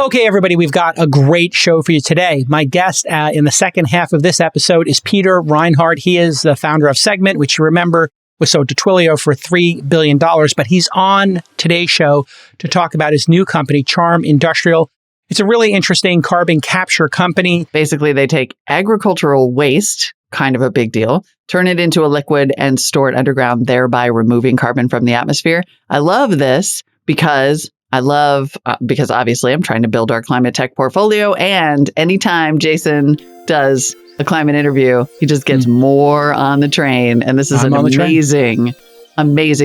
Okay, everybody, we've got a great show for you today. My guest in the second half of this episode is Peter Reinhardt. He is the founder of Segment, which you remember was sold to Twilio for $3 billion. But he's on today's show to talk about his new company, Charm Industrial. It's a really interesting carbon capture company. Basically, they take agricultural waste, kind of a big deal, turn it into a liquid and store it underground, thereby removing carbon from the atmosphere. I love this because obviously I'm trying to build our climate tech portfolio. And anytime Jason does a climate interview, he just gets more on the train. And this is an amazing,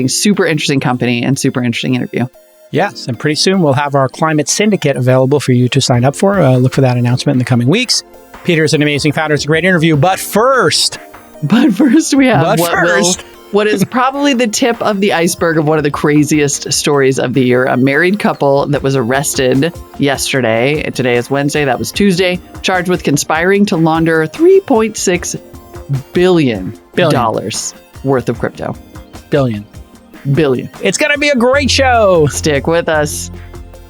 super interesting company and super interesting interview. Yes, and pretty soon we'll have our climate syndicate available for you to sign up for. Look for that announcement in the coming weeks. Peter's an amazing founder. It's a great interview. But first we have what is probably the tip of the iceberg of one of the craziest stories of the year. A married couple that was arrested yesterday. Today is Wednesday. That was Tuesday. Charged with conspiring to launder $3.6 billion worth of crypto. Billion. It's going to be a great show. Stick with us.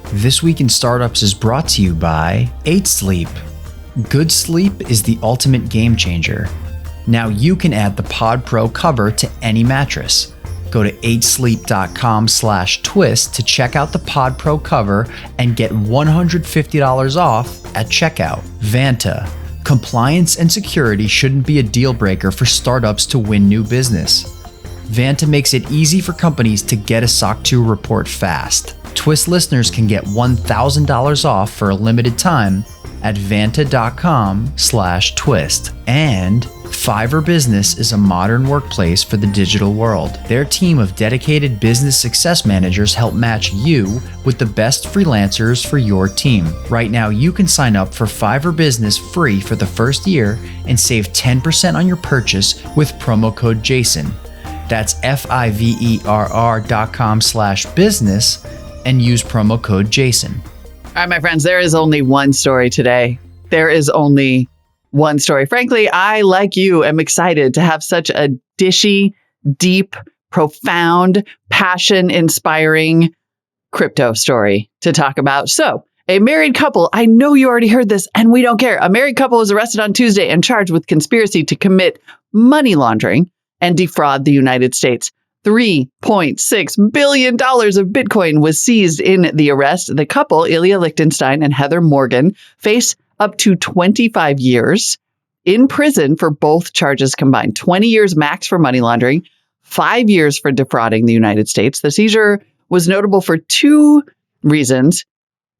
This Week in Startups is brought to you by 8 Sleep. Good sleep is the ultimate game changer. Now you can add the Pod Pro cover to any mattress. Go to 8sleep.com/twist to check out the Pod Pro cover and get $150 off at checkout. Vanta. Compliance and security shouldn't be a deal breaker for startups to win new business. Vanta makes it easy for companies to get a SOC 2 report fast. Twist listeners can get $1,000 off for a limited time at vanta.com/twist. And Fiverr Business is a modern workplace for the digital world. Their team of dedicated business success managers help match you with the best freelancers for your team. Right now, you can sign up for Fiverr Business free for the first year and save 10% on your purchase with promo code JASON. That's Fiverr.com/business and use promo code JASON. All right, my friends, there is only one story today. There is only one story. Frankly, I, like you, am excited to have such a dishy, deep, profound, passion-inspiring crypto story to talk about. So, a married couple, I know you already heard this, and we don't care. A married couple was arrested on Tuesday and charged with conspiracy to commit money laundering and defraud the United States. $3.6 billion of Bitcoin was seized in the arrest. The couple, Ilya Lichtenstein and Heather Morgan, face up to 25 years in prison for both charges combined. 20 years max for money laundering, 5 years for defrauding the United States. The seizure was notable for two reasons,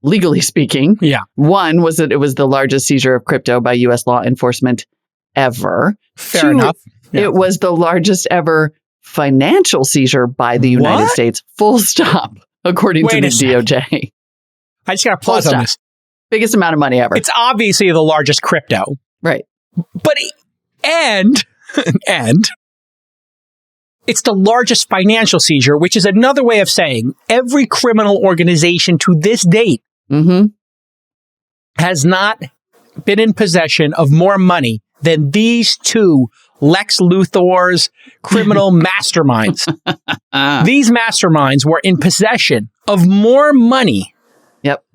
legally speaking. Yeah. One was that it was the largest seizure of crypto by U.S. law enforcement ever. Fair enough. Yeah. It was the largest ever financial seizure by the United States, full stop, according to the DOJ. I just got to pause on this. Biggest amount of money ever. It's obviously the largest crypto. Right. But, and it's the largest financial seizure, which is another way of saying every criminal organization to this date has not been in possession of more money than these two Lex Luthor's criminal masterminds. These masterminds were in possession of more money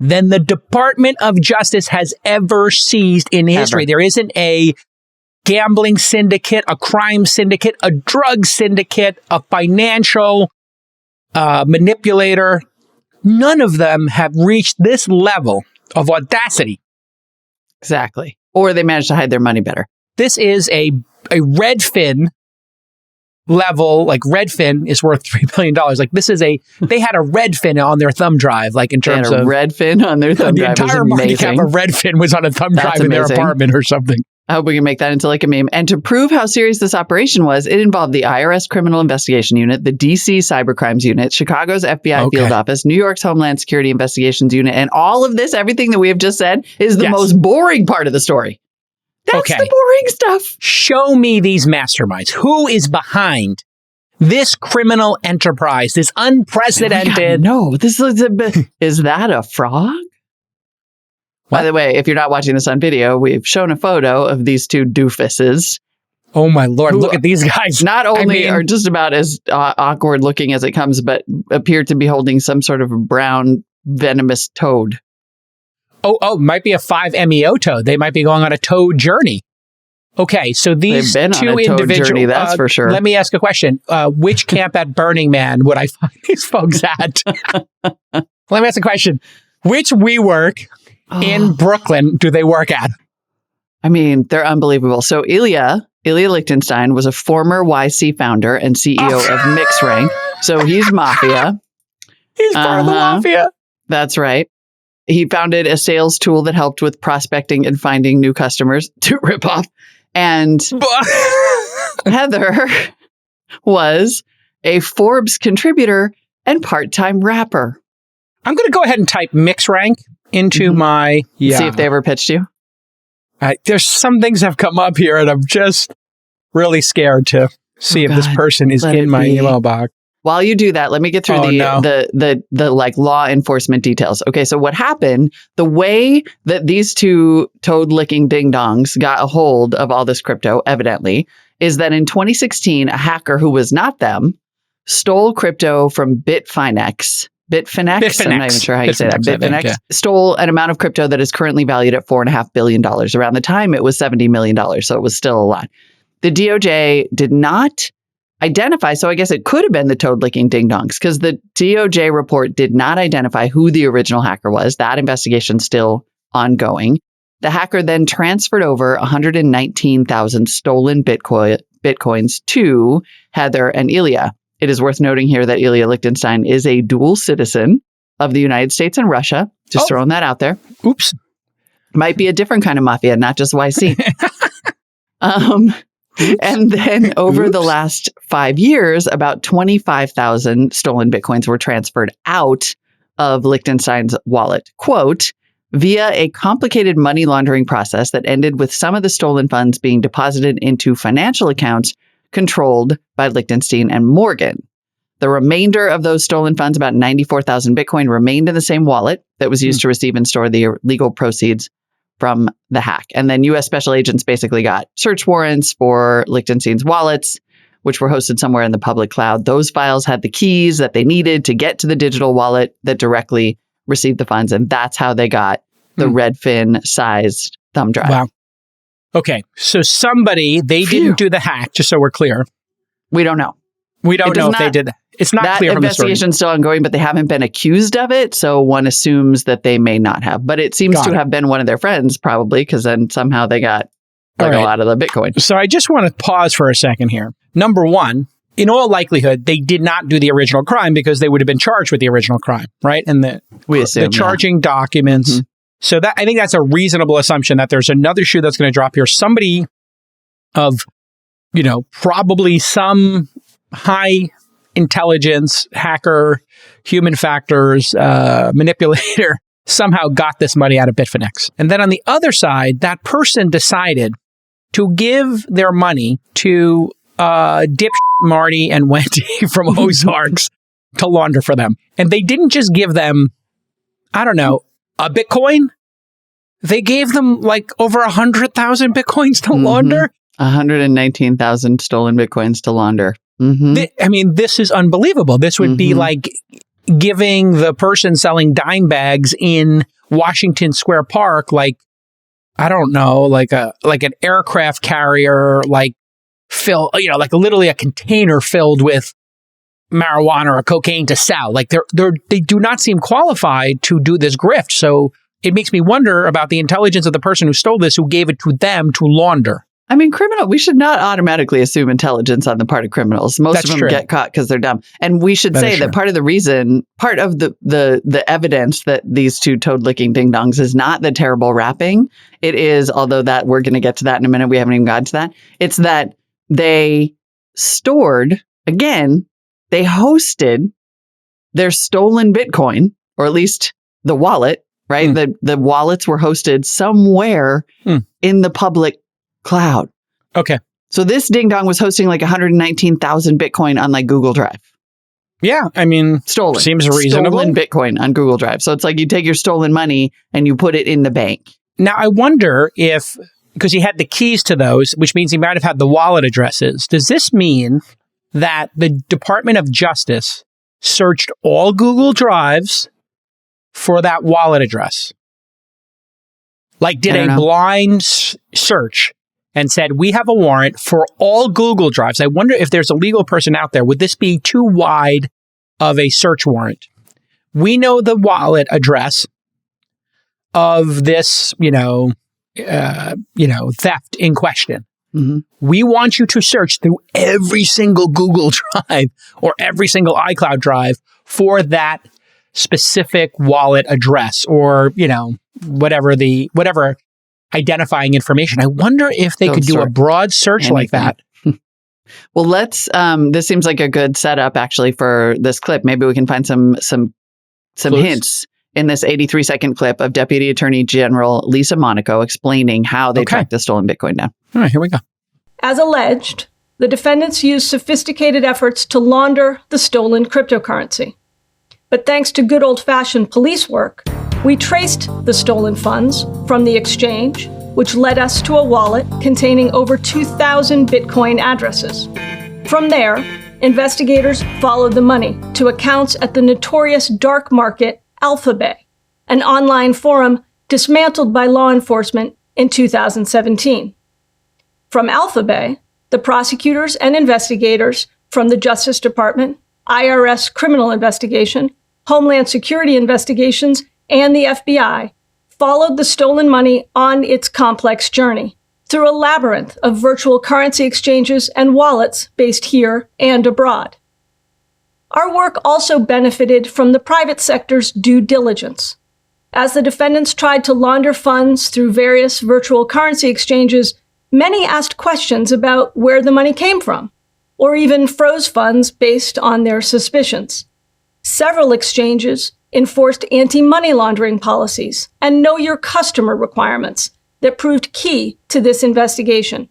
than the Department of Justice has ever seized in history. There isn't a gambling syndicate, a crime syndicate, a drug syndicate, a financial manipulator. None of them have reached this level of audacity. Exactly. Or they managed to hide their money better. This is a Redfin level, like Redfin is worth $3 billion. Like this is they had a Redfin on their thumb drive, like in terms of Redfin on their thumb drive. The entire market cap of Redfin was on a thumb drive in their apartment or something. I hope we can make that into like a meme. And to prove how serious this operation was, it involved the IRS Criminal Investigation Unit, the DC Cybercrimes Unit, Chicago's FBI Field Office, New York's Homeland Security Investigations Unit, and all of this, everything that we have just said, is the most boring part of the story. That's the boring stuff. Show me these masterminds. Who is behind this criminal enterprise? This unprecedented. No, this is is that a frog? What? By the way, if you're not watching this on video, we've shown a photo of these two doofuses. Oh my Lord, look at these guys. Not only are just about as awkward looking as it comes, but appear to be holding some sort of brown venomous toad. Might be a 5-MEO toad. They might be going on a toad journey. Okay, so these They've been two on a toad individuals. Journey, that's for sure. Let me ask a question. Which camp at Burning Man would I find these folks at? Let me ask a question. Which WeWork in Brooklyn do they work at? I mean, they're unbelievable. So Ilya Lichtenstein was a former YC founder and CEO of MixRank. So he's mafia. He's part of the mafia. That's right. He founded a sales tool that helped with prospecting and finding new customers to rip off. And Heather was a Forbes contributor and part-time rapper. I'm going to go ahead and type MixRank into my... See if they ever pitched you. There's some things have come up here, and I'm just really scared to see if this person is in my email box. While you do that, let me get through the like law enforcement details. Okay, so what happened, the way that these two toad-licking ding-dongs got a hold of all this crypto, evidently, is that in 2016, a hacker who was not them stole crypto from Bitfinex. Bitfinex? I'm not even sure how you say that. Bitfinex stole an amount of crypto that is currently valued at $4.5 billion. Around the time, it was $70 million, so it was still a lot. The DOJ did not identify, so I guess it could have been the toad-licking ding-dongs, because the DOJ report did not identify who the original hacker was. That investigation's still ongoing. The hacker then transferred over 119,000 stolen bitcoins to Heather and Ilya. It is worth noting here that Ilya Lichtenstein is a dual citizen of the United States and Russia. Just throwing that out there. Oops. Might be a different kind of mafia, not just YC. And then over the last 5 years, about 25,000 stolen bitcoins were transferred out of Lichtenstein's wallet, quote, via a complicated money laundering process that ended with some of the stolen funds being deposited into financial accounts controlled by Lichtenstein and Morgan. The remainder of those stolen funds, about 94,000 Bitcoin, remained in the same wallet that was used to receive and store the legal proceeds from the hack. And then U.S. special agents basically got search warrants for Lichtenstein's wallets, which were hosted somewhere in the public cloud. Those files had the keys that they needed to get to the digital wallet that directly received the funds. And that's how they got the Redfin-sized thumb drive. Wow. Okay. So they didn't do the hack, just so we're clear. We don't know. We don't know if they did that. It's not clear from the story. That investigation's still ongoing, but they haven't been accused of it. So one assumes that they may not have. But it seems to have been one of their friends, probably, because then somehow they got a lot of the Bitcoin. So I just want to pause for a second here. Number one, in all likelihood, they did not do the original crime because they would have been charged with the original crime, right? And the charging documents. Mm-hmm. So I think that's a reasonable assumption that there's another shoe that's going to drop here. Somebody of, probably some high intelligence, hacker, human factors, manipulator, somehow got this money out of Bitfinex. And then on the other side, that person decided to give their money to dip Marty and Wendy from Ozarks to launder for them. And they didn't just give them, I don't know, a Bitcoin. They gave them like over 100,000 Bitcoins to launder. 119,000 stolen Bitcoins to launder. Mm-hmm. This is unbelievable. This would be like giving the person selling dime bags in Washington Square Park, like, I don't know, like an aircraft carrier, like literally a container filled with marijuana or cocaine to sell. Like they do not seem qualified to do this grift. So it makes me wonder about the intelligence of the person who stole this, who gave it to them to launder. I mean, we should not automatically assume intelligence on the part of criminals. Most of them get caught because they're dumb. And we should say that part of the evidence that these two toad-licking ding-dongs is not the terrible rapping. It is, although that we're going to get to that in a minute. We haven't even gotten to that. It's that they stored, again, they hosted their stolen Bitcoin, or at least the wallet, right? The wallets were hosted somewhere in the public cloud. Okay. So this ding dong was hosting like 119,000 Bitcoin on like Google Drive. Yeah. Stolen. Seems reasonable. Stolen Bitcoin on Google Drive. So it's like you take your stolen money and you put it in the bank. Now, I wonder if, because he had the keys to those, which means he might have had the wallet addresses. Does this mean that the Department of Justice searched all Google Drives for that wallet address? Like did a blind search and said, we have a warrant for all Google Drives. I wonder if there's a legal person out there. Would this be too wide of a search warrant? We know the wallet address of this, theft in question. Mm-hmm. We want you to search through every single Google Drive or every single iCloud drive for that specific wallet address or, whatever identifying information. I wonder if they could do a broad search like that. Well, let's, this seems like a good setup actually for this clip. Maybe we can find some hints in this 83-second clip of Deputy Attorney General Lisa Monaco explaining how they tracked the stolen Bitcoin down. All right, here we go. As alleged, the defendants used sophisticated efforts to launder the stolen cryptocurrency. But thanks to good old-fashioned police work, we traced the stolen funds from the exchange, which led us to a wallet containing over 2,000 Bitcoin addresses. From there, investigators followed the money to accounts at the notorious dark market AlphaBay, an online forum dismantled by law enforcement in 2017. From AlphaBay, the prosecutors and investigators from the Justice Department, IRS Criminal Investigation, Homeland Security Investigations, and the FBI followed the stolen money on its complex journey through a labyrinth of virtual currency exchanges and wallets based here and abroad. Our work also benefited from the private sector's due diligence. As the defendants tried to launder funds through various virtual currency exchanges, many asked questions about where the money came from, or even froze funds based on their suspicions. Several exchanges enforced anti-money laundering policies and know-your-customer requirements that proved key to this investigation,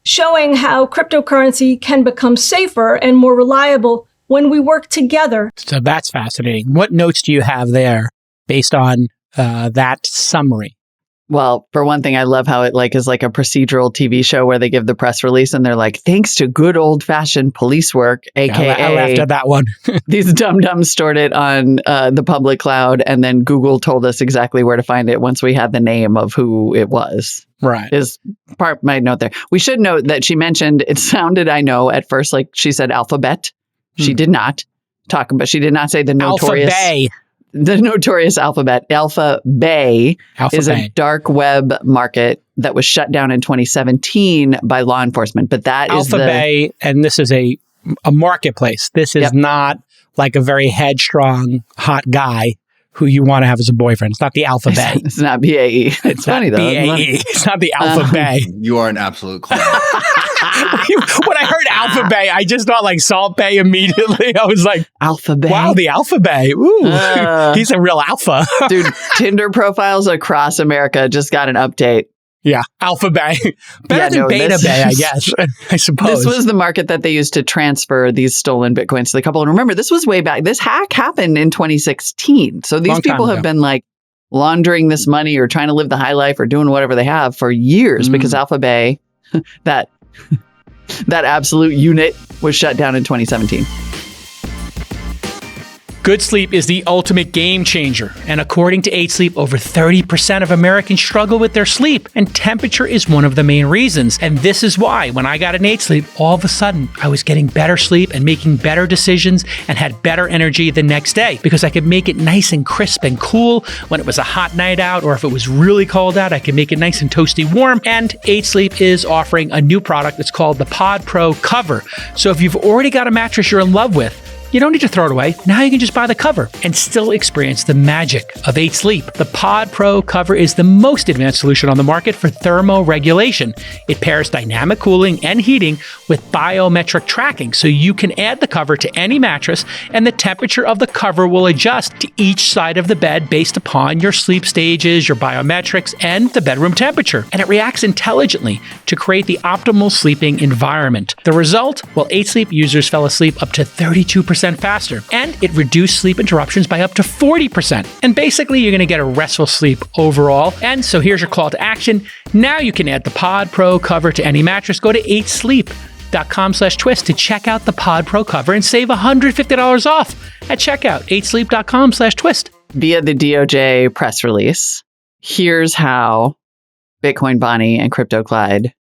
showing how cryptocurrency can become safer and more reliable when we work together. So that's fascinating. What notes do you have there based on that summary? Well, for one thing, I love how it is like a procedural TV show where they give the press release and they're like, thanks to good old-fashioned police work, aka I laughed at that one. These dum-dums stored it on the public cloud, and then Google told us exactly where to find it once we had the name of who it was. Right. Is part my note there. We should note that she mentioned, it sounded, I know, at first like she said alphabet. She did not talk about, she did not say the notorious... AlphaBay. The notorious alphabet. AlphaBay is a dark web market that was shut down in 2017 by law enforcement. But that is AlphaBay, and this is a marketplace. This is not like a very headstrong, hot guy who you want to have as a boyfriend. It's not the AlphaBay. It's not BAE. It's funny though. BAE. It's not the AlphaBay. You are an absolute clown. When I heard AlphaBay, I just thought like Salt Bay immediately. I was like, AlphaBay. Wow, the AlphaBay. Ooh, he's a real alpha. Dude, Tinder profiles across America just got an update. Yeah, AlphaBay. Better than Beta Bay, I guess, I suppose. This was the market that they used to transfer these stolen Bitcoins to the couple. And remember, this was way back. This hack happened in 2016. So these people have been like laundering this money or trying to live the high life or doing whatever they have for years because AlphaBay, that absolute unit, was shut down in 2017. Good sleep is the ultimate game changer. And according to 8 Sleep, over 30% of Americans struggle with their sleep. And temperature is one of the main reasons. And this is why when I got an 8 Sleep, all of a sudden I was getting better sleep and making better decisions and had better energy the next day because I could make it nice and crisp and cool when it was a hot night out, or if it was really cold out, I could make it nice and toasty warm. And 8 Sleep is offering a new product that's called the Pod Pro Cover. So if you've already got a mattress you're in love with, you don't need to throw it away. Now you can just buy the cover and still experience the magic of 8 Sleep. The Pod Pro Cover is the most advanced solution on the market for thermoregulation. It pairs dynamic cooling and heating with biometric tracking, so you can add the cover to any mattress and the temperature of the cover will adjust to each side of the bed based upon your sleep stages, your biometrics, and the bedroom temperature. And it reacts intelligently to create the optimal sleeping environment. The result? Well, 8 Sleep users fell asleep up to 32% faster, and it reduced sleep interruptions by up to 40%. And basically, you're going to get a restful sleep overall. And so here's your call to action. Now you can add the Pod Pro Cover to any mattress. Go to 8sleep.com/twist to check out the Pod Pro Cover and save $150 off at checkout. 8sleep.com/twist. Via the DOJ press release, here's how Bitcoin Bonnie and Crypto Clyde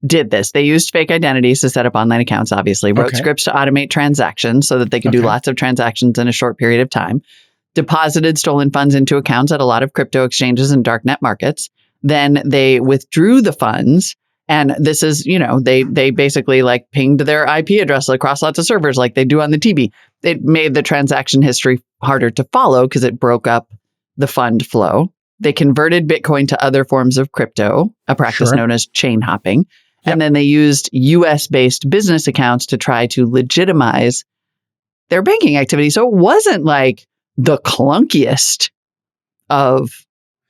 did this. They used fake identities to set up online accounts, obviously, wrote scripts to automate transactions so that they could do lots of transactions in a short period of time, deposited stolen funds into accounts at a lot of crypto exchanges and darknet markets. Then they withdrew the funds. And this is, they basically like pinged their IP address across lots of servers like they do on the TV. It made the transaction history harder to follow because it broke up the fund flow. They converted Bitcoin to other forms of crypto, a practice known as chain hopping. And then they used US-based business accounts to try to legitimize their banking activity. So it wasn't like the clunkiest of,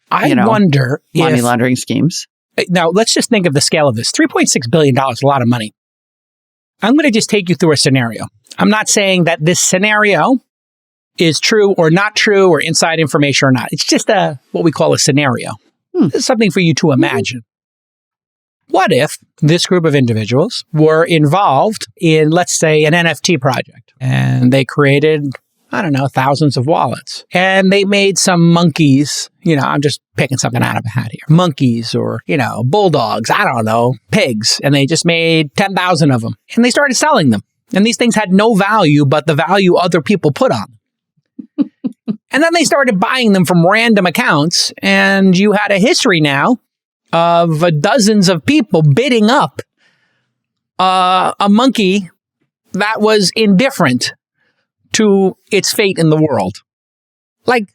wonder money laundering schemes. Now, let's just think of the scale of this. $3.6 billion is a lot of money. I'm going to just take you through a scenario. I'm not saying that this scenario is true or not true or inside information or not. It's just what we call a scenario. It's something for you to imagine. What if this group of individuals were involved in, let's say, an NFT project, and they created, thousands of wallets, and they made some monkeys, I'm just picking something out of a hat here, monkeys or, bulldogs, pigs, and they just made 10,000 of them, and they started selling them. And these things had no value but the value other people put on them. And then they started buying them from random accounts, and you had a history now of dozens of people bidding up a monkey that was indifferent to its fate in the world. Like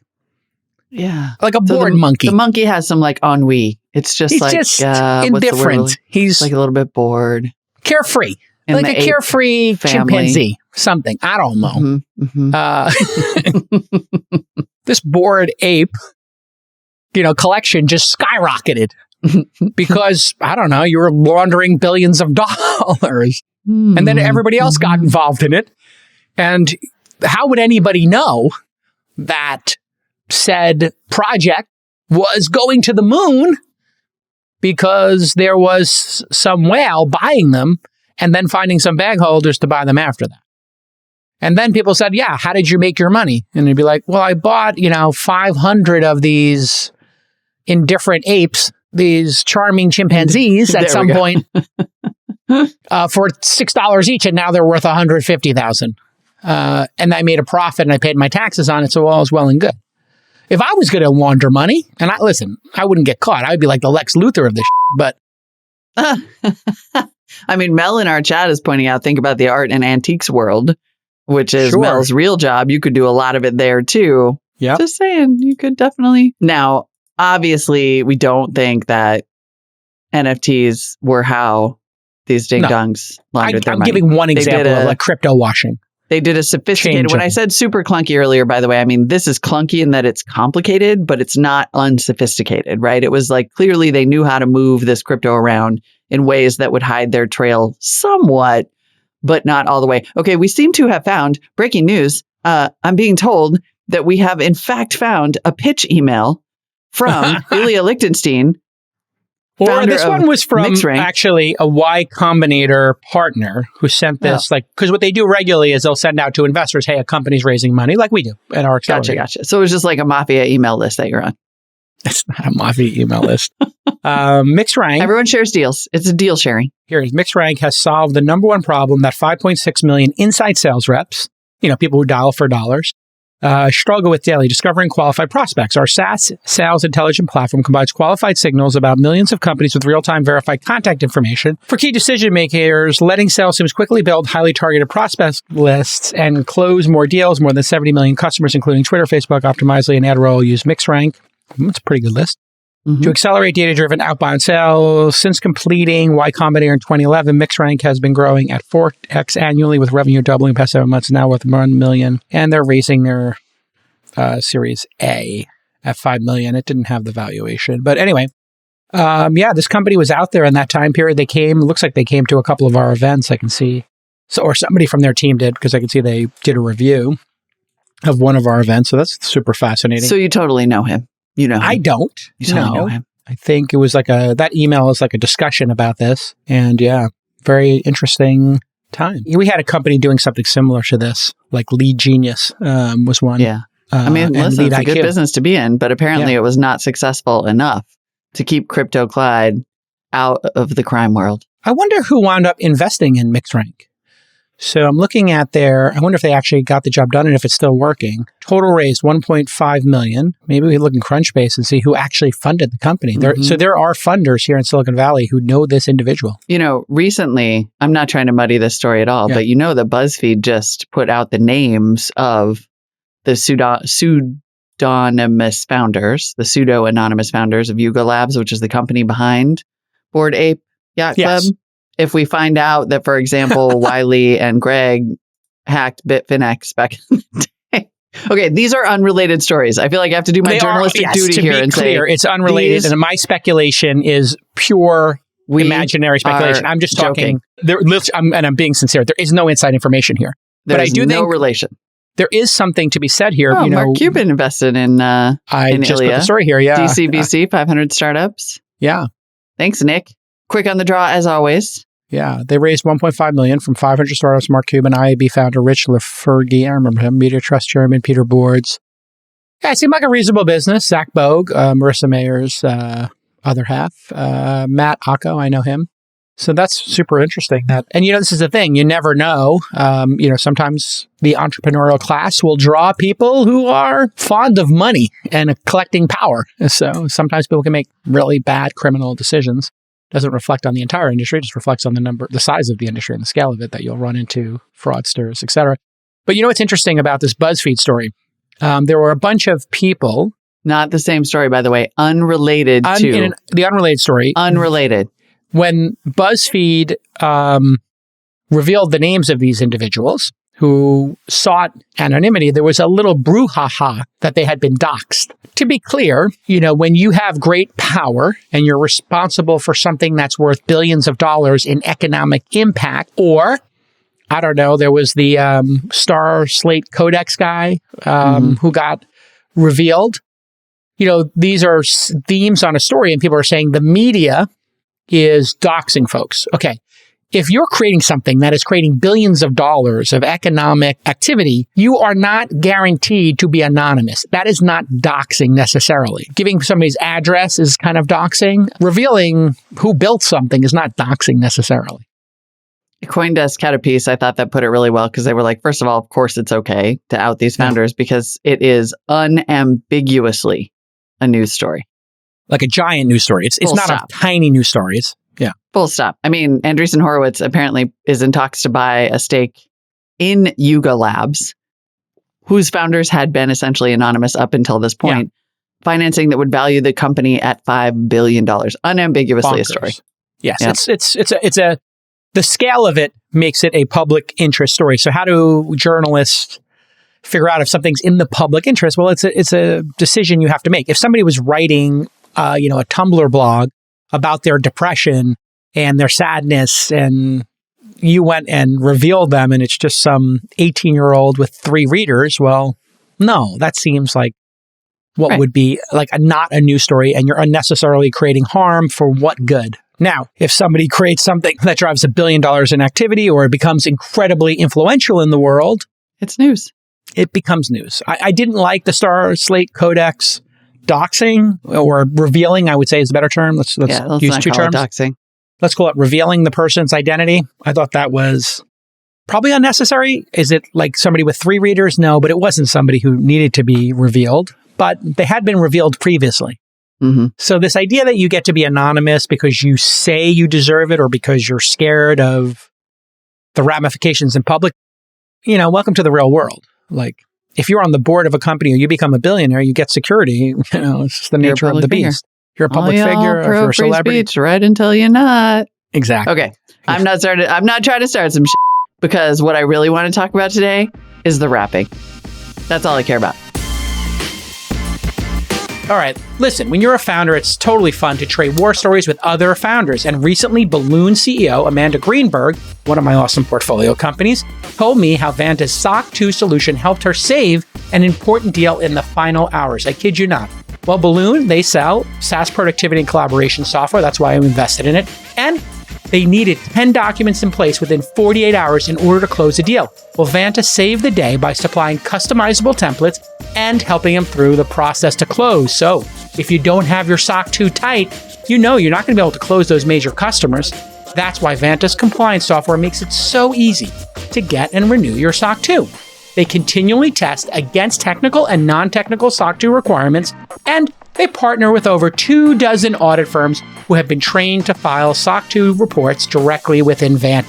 a bored monkey. The monkey has some like ennui. It's just indifferent. He's like a little bit bored. Carefree. Like a carefree chimpanzee. Something. I don't know. This bored ape, collection just skyrocketed. Because, you were laundering billions of dollars. And then everybody else got involved in it. And how would anybody know that said project was going to the moon because there was some whale buying them and then finding some bag holders to buy them after that? And then people said, how did you make your money? And they'd be like, well, I bought, 500 of these indifferent apes, these charming chimpanzees at some point for $6 each, and now they're worth $150,000. And I made a profit and I paid my taxes on it, so all is well and good. If I was going to launder money, and I wouldn't get caught. I'd be like the Lex Luthor of this but... Mel in our chat is pointing out, think about the art and antiques world, which is Mel's real job. You could do a lot of it there too. Yeah. Just saying, you could definitely. Now, obviously, we don't think that NFTs were how these ding-dongs laundered their money. I'm giving one example of like crypto washing. They did a sophisticated, when I said super clunky earlier, by the way, this is clunky in that it's complicated, but it's not unsophisticated, right? It was like, clearly they knew how to move this crypto around in ways that would hide their trail somewhat, but not all the way. Okay, we seem to have found, breaking news, I'm being told that we have in fact found a pitch email from Ilya Lichtenstein. Or this one was from actually a Y Combinator partner who sent this, because what they do regularly is they'll send out to investors, hey, a company's raising money, like we do at our accelerator. Gotcha. So it was just like a mafia email list that you're on. It's not a mafia email list. MixRank. Everyone shares deals. It's a deal sharing. Here is MixRank has solved the number one problem that 5.6 million inside sales reps, people who dial for dollars, struggle with daily: discovering qualified prospects. Our SaaS sales intelligence platform combines qualified signals about millions of companies with real-time verified contact information for key decision makers, letting sales teams quickly build highly targeted prospect lists and close more deals. More than 70 million customers, including Twitter, Facebook, Optimizely, and Adroll, use MixRank. That's a pretty good list. To accelerate data-driven outbound sales. Since completing Y Combinator in 2011, MixRank has been growing at 4x annually, with revenue doubling in the past 7 months, now worth $1 million. And they're raising their Series A at $5 million. It didn't have the valuation. But anyway, this company was out there in that time period. They came, looks like they came to a couple of our events, I can see. Or somebody from their team did, because I can see they did a review of one of our events. So that's super fascinating. So you totally know him. I don't. You totally know him. I think it was like that email is like a discussion about this. And very interesting time. We had a company doing something similar to this, like Lead Genius was one. Yeah. Listen, it's a good business to be in, but apparently it was not successful enough. to keep Crypto Clyde out of the crime world. I wonder who wound up investing in MixRank. So I'm looking at I wonder if they actually got the job done and if it's still working. Total raised $1.5 million. Maybe we look in Crunchbase and see who actually funded the company. So there are funders here in Silicon Valley who know this individual. Recently, I'm not trying to muddy this story at all, but that BuzzFeed just put out the names of the pseudonymous founders of Yuga Labs, which is the company behind Bored Ape Yacht Club. If we find out that, for example, Wiley and Greg hacked Bitfinex back in the day. Okay, these are unrelated stories. I feel like I have to do my journalistic duty here and say it's unrelated. And my speculation is pure imaginary speculation. I'm just talking. I'm being sincere. There is no inside information here. There's no relation. There is something to be said here. Mark Cuban invested in I just Ilya. put the story here. Yeah, DCBC 500 startups. Yeah. Thanks, Nick. Quick on the draw, as always. Yeah, they raised $1.5 million from 500 startups. Mark Cuban, IAB founder Rich Lafergie, I remember him, Media Trust chairman Peter Boards. Yeah, it seemed like a reasonable business. Zach Bogue, Marissa Mayer's other half. Matt Acco, I know him. So that's super interesting. And this is the thing, you never know. Sometimes the entrepreneurial class will draw people who are fond of money and collecting power. So sometimes people can make really bad criminal decisions. Doesn't reflect on the entire industry, just reflects on the size of the industry and the scale of it, that you'll run into fraudsters, et cetera. But what's interesting about this BuzzFeed story? There were a bunch of people. Not the same story, by the way. Unrelated to. The unrelated story. Unrelated. When BuzzFeed revealed the names of these individuals who sought anonymity, there was a little brouhaha that they had been doxxed. To be clear, when you have great power and you're responsible for something that's worth billions of dollars in economic impact, or, I don't know, there was the Star Slate Codex guy who got revealed. These are themes on a story, and people are saying the media is doxing folks. Okay. If you're creating something that is creating billions of dollars of economic activity, you are not guaranteed to be anonymous. That is not doxing necessarily. Giving somebody's address is kind of doxing. Revealing who built something is not doxing necessarily. CoinDesk had a piece, I thought, that put it really well, because they were like, first of all, of course it's okay to out these founders because it is unambiguously a news story. Like a giant news story. It's not a tiny news story. Full stop. I mean, Andreessen Horowitz apparently is in talks to buy a stake in Yuga Labs, whose founders had been essentially anonymous up until this point. Financing that would value the company at $5 billion. Unambiguously a story. Yes, yeah. The scale of it makes it a public interest story. So how do journalists figure out if something's in the public interest? Well, it's a decision you have to make. If somebody was writing, a Tumblr blog about their depression and their sadness, and you went and revealed them, and it's just some 18-year-old with 3 readers, well, no, that seems like what would be like not a news story, and you're unnecessarily creating harm for what good? Now, if somebody creates something that drives $1 billion in activity, or it becomes incredibly influential in the world, it's news. It becomes news. I didn't like the Star Slate Codex doxing, or revealing, I would say is a better term. Let's use 2 terms. Doxing. Let's call it revealing the person's identity. I thought that was probably unnecessary. Is it like somebody with 3 readers? No, but it wasn't somebody who needed to be revealed, but they had been revealed previously. Mm-hmm. So this idea that you get to be anonymous because you say you deserve it, or because you're scared of the ramifications in public, welcome to the real world. Like, if you're on the board of a company or you become a billionaire, you get security. It's just the nature of the beast. You're a public figure, if you're a celebrity. Speech, right until you're not. Exactly. Okay. I'm not trying to start some shit, because what I really want to talk about today is the wrapping. That's all I care about. All right. Listen, when you're a founder, it's totally fun to trade war stories with other founders. And recently, Balloon CEO Amanda Greenberg, one of my awesome portfolio companies, told me how Vanta's SOC 2 solution helped her save an important deal in the final hours. I kid you not. Well, Balloon, they sell SaaS productivity and collaboration software. That's why I'm invested in it. And They needed 10 documents in place within 48 hours in order to close the deal. Well, Vanta saved the day by supplying customizable templates and helping them through the process to close. So if you don't have your SOC 2 tight, you know you're not going to be able to close those major customers. That's why Vanta's compliance software makes it so easy to get and renew your SOC 2. They continually test against technical and non-technical SOC 2 requirements, and they partner with over 24 audit firms who have been trained to file SOC 2 reports directly within Vanta.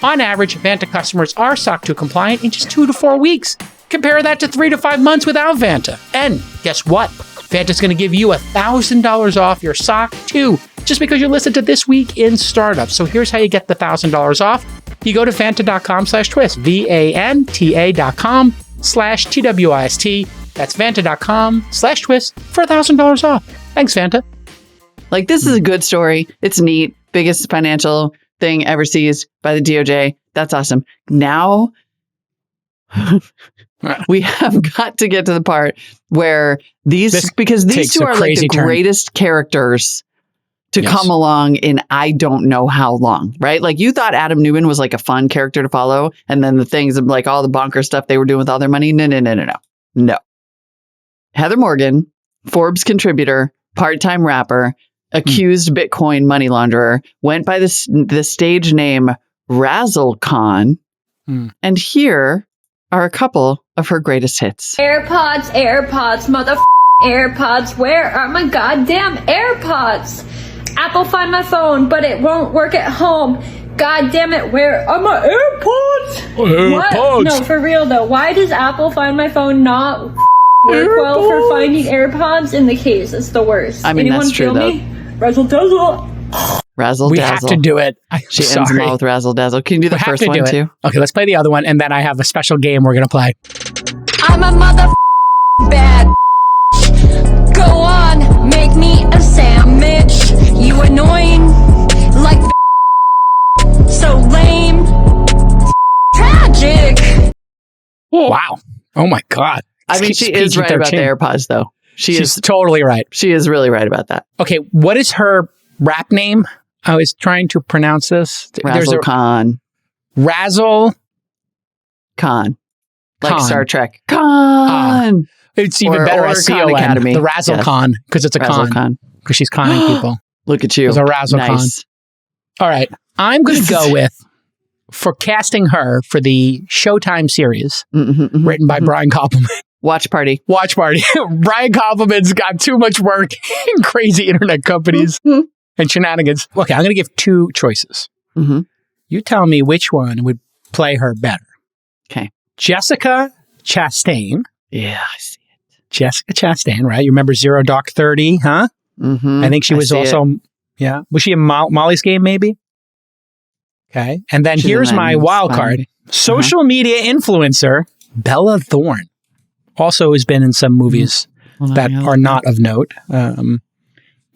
On average, Vanta customers are SOC 2 compliant in just 2 to 4 weeks. Compare that to 3 to 5 months without Vanta. And guess what? Vanta's going to give you $1,000 off your SOC 2 just because you listen to This Week in Startups. So here's how you get the $1,000 off. You go to vanta.com/twist, vanta.com/TWIST. That's vanta.com/twist for $1,000 off. Thanks, Vanta. Like, this is a good story. It's neat. Biggest financial thing ever seized by the DOJ. That's awesome. Now, we have got to get to the part where because these two are like the greatest characters to come along in I don't know how long, right? Like, you thought Adam Newman was like a fun character to follow, and then the things of like all the bonker stuff they were doing with all their money. No. Heather Morgan, Forbes contributor, part-time rapper, accused Bitcoin money launderer, went by the stage name Razzlekhan, and here are a couple of her greatest hits. AirPods, AirPods, where are my goddamn AirPods? Apple find my phone, but it won't work at home. God damn it, where are my AirPods? What? No, for real though, why does Apple find my phone not work well for finding AirPods in the case? It's the worst. I mean, anyone that's true, feel though. me? Razzle-dazzle. Razzle We dazzle. have to do it. She ends them all with razzle dazzle. Can you do the first one too? Okay, let's play the other one, and then I have a special game we're going to play. I'm a mother bad. Go on, make me a sandwich. You annoying, like so lame, tragic. Wow. Oh my God. I mean, she is right about the AirPods, though. She's totally right. She is really right about that. Okay, what is her rap name? I was trying to pronounce this. Razzlekhan. Razzle Khan. Like Khan. Star Trek. Khan. It's even better as Khan C-O-N. Academy. The Razzlekhan, because it's a con. Because she's conning people. Look at you. It's a Razzlekhan. Nice. All right. I'm going to go with, for casting her for the Showtime series, written by Brian Koppelman. Watch Party. Brian Koppelman's got too much work in crazy internet companies and shenanigans. Okay, I'm going to give 2 choices. You tell me which one would play her better. Okay. Jessica Chastain. Yeah, I see it. Jessica Chastain, right? You remember Zero Dark 30, huh? I think she was also, was she in Molly's Game, maybe? Okay. And then here's my wild card. Social media influencer, Bella Thorne. Also has been in some movies that are not of note.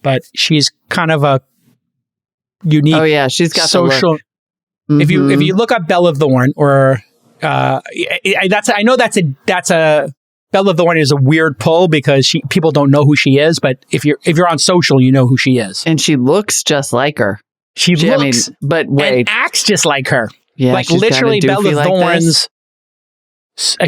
But she's kind of a unique. Oh yeah, she's got social. The look. If you look up Bella Thorne, or I know that's a Bella Thorne is a weird pull because people don't know who she is. But if you're on social, you know who she is, and she looks just like her. She looks, but wait, and acts just like her. Yeah, like literally Bella Thorne's.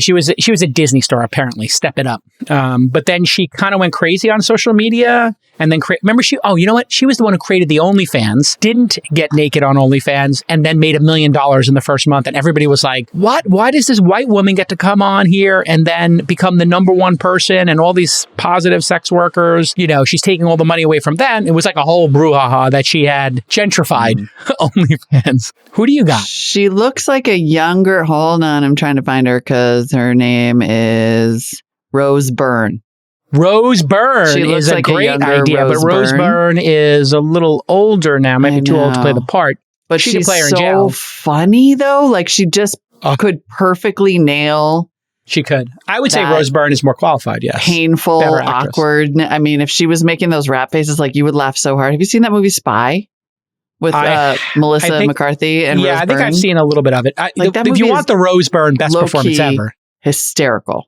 She was a Disney star, apparently. Step it up. But then she kind of went crazy on social media, and then remember you know what? She was the one who created the OnlyFans, didn't get naked on OnlyFans, and then made $1 million in the first month. And everybody was like, "What? Why does this white woman get to come on here and then become the #1 person?" And all these positive sex workers, she's taking all the money away from them. It was like a whole brouhaha that she had gentrified OnlyFans. Who do you got? She looks like a younger. Hold on, I'm trying to find her because her name is Rose Byrne. Rose Byrne is a great idea, but Rose Byrne is a little older now, maybe too old to play the part. But she could play her in so jail. Funny though, like she just could perfectly nail. She could. I would say Rose Byrne is more qualified. Yes, painful, awkward. I mean, if she was making those rap faces, like you would laugh so hard. Have you seen that movie Spy? With Melissa McCarthy and Rose Byrne? I think I've seen a little bit of it. If you want the Rose Byrne best performance ever. Hysterical.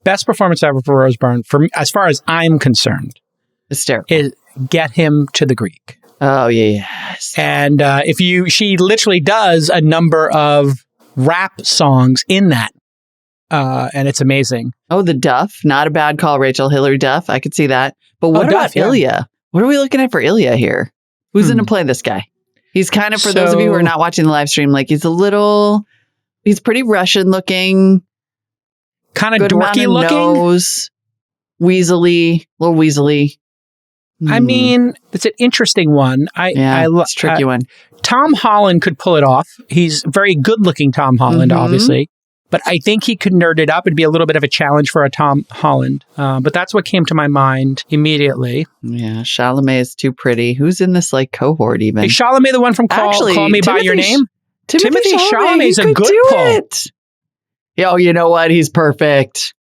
Best performance ever for Rose Byrne, for me, as far as I'm concerned. Hysterical. Is Get Him to the Greek. Oh, yes. And she literally does a number of rap songs in that. And it's amazing. Oh, the Duff. Not a bad call, Rachel. Hillary Duff. I could see that. But what about Ilya? What are we looking at for Ilya here? Who's going to play this guy? He's kind of, for those of you who are not watching the live stream, like he's pretty Russian looking. Kind of dorky looking. Nose, little weaselly. I mean, it's an interesting one. It's a tricky one. Tom Holland could pull it off. He's very good looking, Tom Holland, obviously. But I think he could nerd it up. It'd be a little bit of a challenge for a Tom Holland. But that's what came to my mind immediately. Yeah, Chalamet is too pretty. Who's in this cohort even? Is Chalamet the one from Call Me By Your Name? Timothy Chalamet's a good pull. Yo, you know what? He's perfect.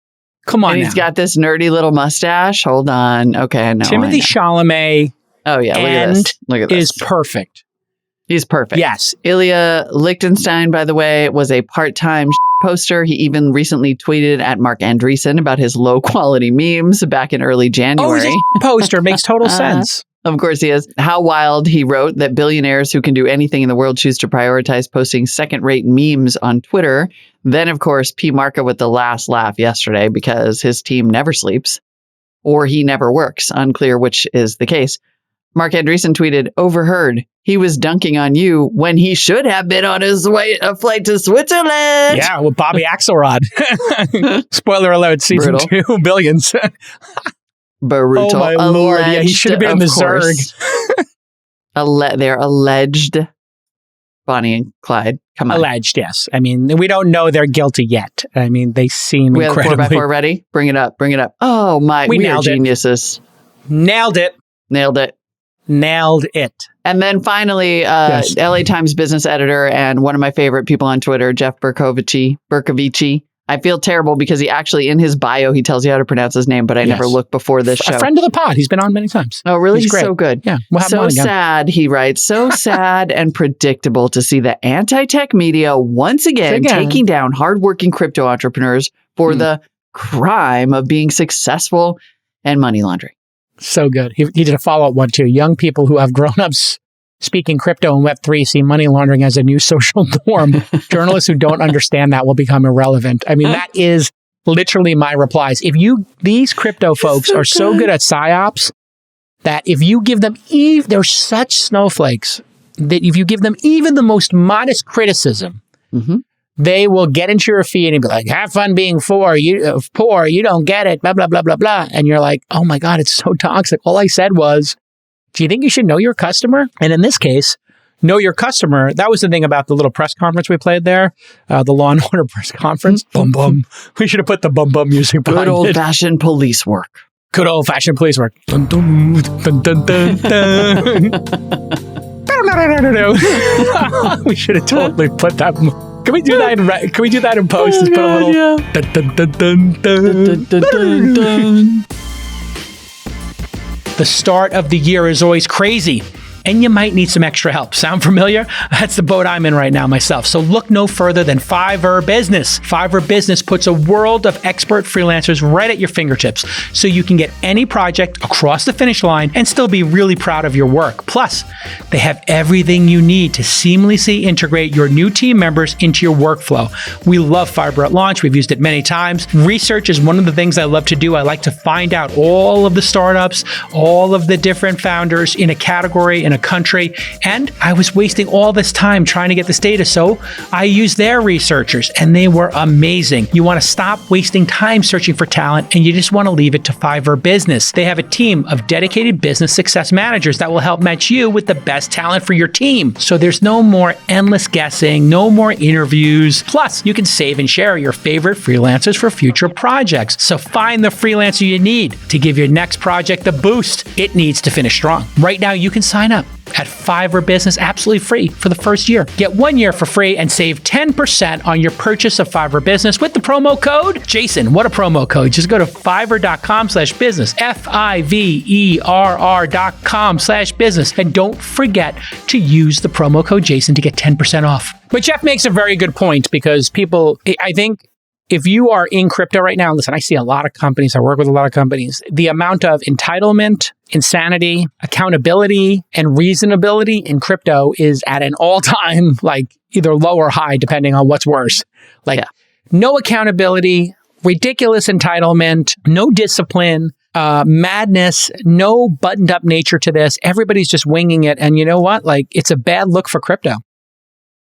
Come on, and he's got this nerdy little mustache. Hold on. Okay, no. Timothy Chalamet. Oh yeah, look at this. Is perfect. He's perfect. Yes. Ilya Lichtenstein, by the way, was a part-time poster. He even recently tweeted at Mark Andreessen about his low-quality memes back in early January. Oh, he's a poster. Makes total sense. Of course he is. How wild, he wrote, that billionaires who can do anything in the world choose to prioritize posting second-rate memes on Twitter. Then, of course, P. Marca with the last laugh yesterday because his team never sleeps or he never works. Unclear which is the case. Mark Andreessen tweeted, overheard, he was dunking on you when he should have been on his flight to Switzerland. Yeah, with Bobby Axelrod. Spoiler alert, season 2, billions. Brutal. Oh, my Lord. Yeah, he should have been in the Zerg. They're alleged. Bonnie and Clyde. Come on. Alleged, yes. I mean, we don't know they're guilty yet. I mean, they seem incredibly... We have 4x4 ready? Bring it up. Oh, my. We are geniuses. Nailed it. Nailed it. And then finally, LA Times business editor and one of my favorite people on Twitter, Jeff Bercovici. I feel terrible because he actually, in his bio, he tells you how to pronounce his name, but I never looked before this show. A friend of the pod. He's been on many times. Oh, really? He's so good. Yeah. We'll have him on again. Sad, he writes, so sad and predictable to see the anti-tech media once again taking down hardworking crypto entrepreneurs for the crime of being successful and money laundering. So good. He did a follow-up one too. Young people who have grown-ups speaking crypto and Web3 see money laundering as a new social norm. Journalists who don't understand that will become irrelevant. I mean, that is literally my replies. These crypto folks are so good at psyops that if you give them, they're such snowflakes that if you give them even the most modest criticism, they will get into your feed and be like, have fun being poor, you don't get it, blah, blah, blah, blah, blah. And you're like, oh my God, it's so toxic. All I said was, do you think you should know your customer? And in this case, know your customer. That was the thing about the little press conference we played there, the Law and Order press conference. Bum, bum. We should have put the bum, bum music behind it. Good old-fashioned police work. Good old-fashioned police work. Dun, dun, dun, dun, dun, dun. We should have totally put that. Can we do that in post? Just put a little dun, dun, dun, dun, dun, dun, dun, dun. The start of the year is always crazy, and you might need some extra help. Sound familiar? That's the boat I'm in right now myself. So look no further than Fiverr Business. Fiverr Business puts a world of expert freelancers right at your fingertips, so you can get any project across the finish line and still be really proud of your work. Plus, they have everything you need to seamlessly integrate your new team members into your workflow. We love Fiverr at launch. We've used it many times. Research is one of the things I love to do. I like to find out all of the startups, all of the different founders in a category, in a country, and I was wasting all this time trying to get this data, so I used their researchers, and they were amazing. You want to stop wasting time searching for talent, and you just want to leave it to Fiverr Business. They have a team of dedicated business success managers that will help match you with the best talent for your team. So there's no more endless guessing, no more interviews. Plus, you can save and share your favorite freelancers for future projects. So find the freelancer you need to give your next project the boost it needs to finish strong. Right now, you can sign up at Fiverr Business absolutely free for the first year. Get 1 year for free and save 10% on your purchase of Fiverr Business with the promo code Jason. What a promo code. Just go to fiverr.com/business, Fiverr.com/business. And don't forget to use the promo code Jason to get 10% off. But Jeff makes a very good point because people, I think if you are in crypto right now, listen, I see a lot of companies, I work with a lot of companies, the amount of entitlement, insanity, accountability, and reasonability in crypto is at an all-time, like either low or high, depending on what's worse. Like no accountability, ridiculous entitlement, no discipline, madness, no buttoned up nature to this. Everybody's just winging it. And you know what? Like it's a bad look for crypto.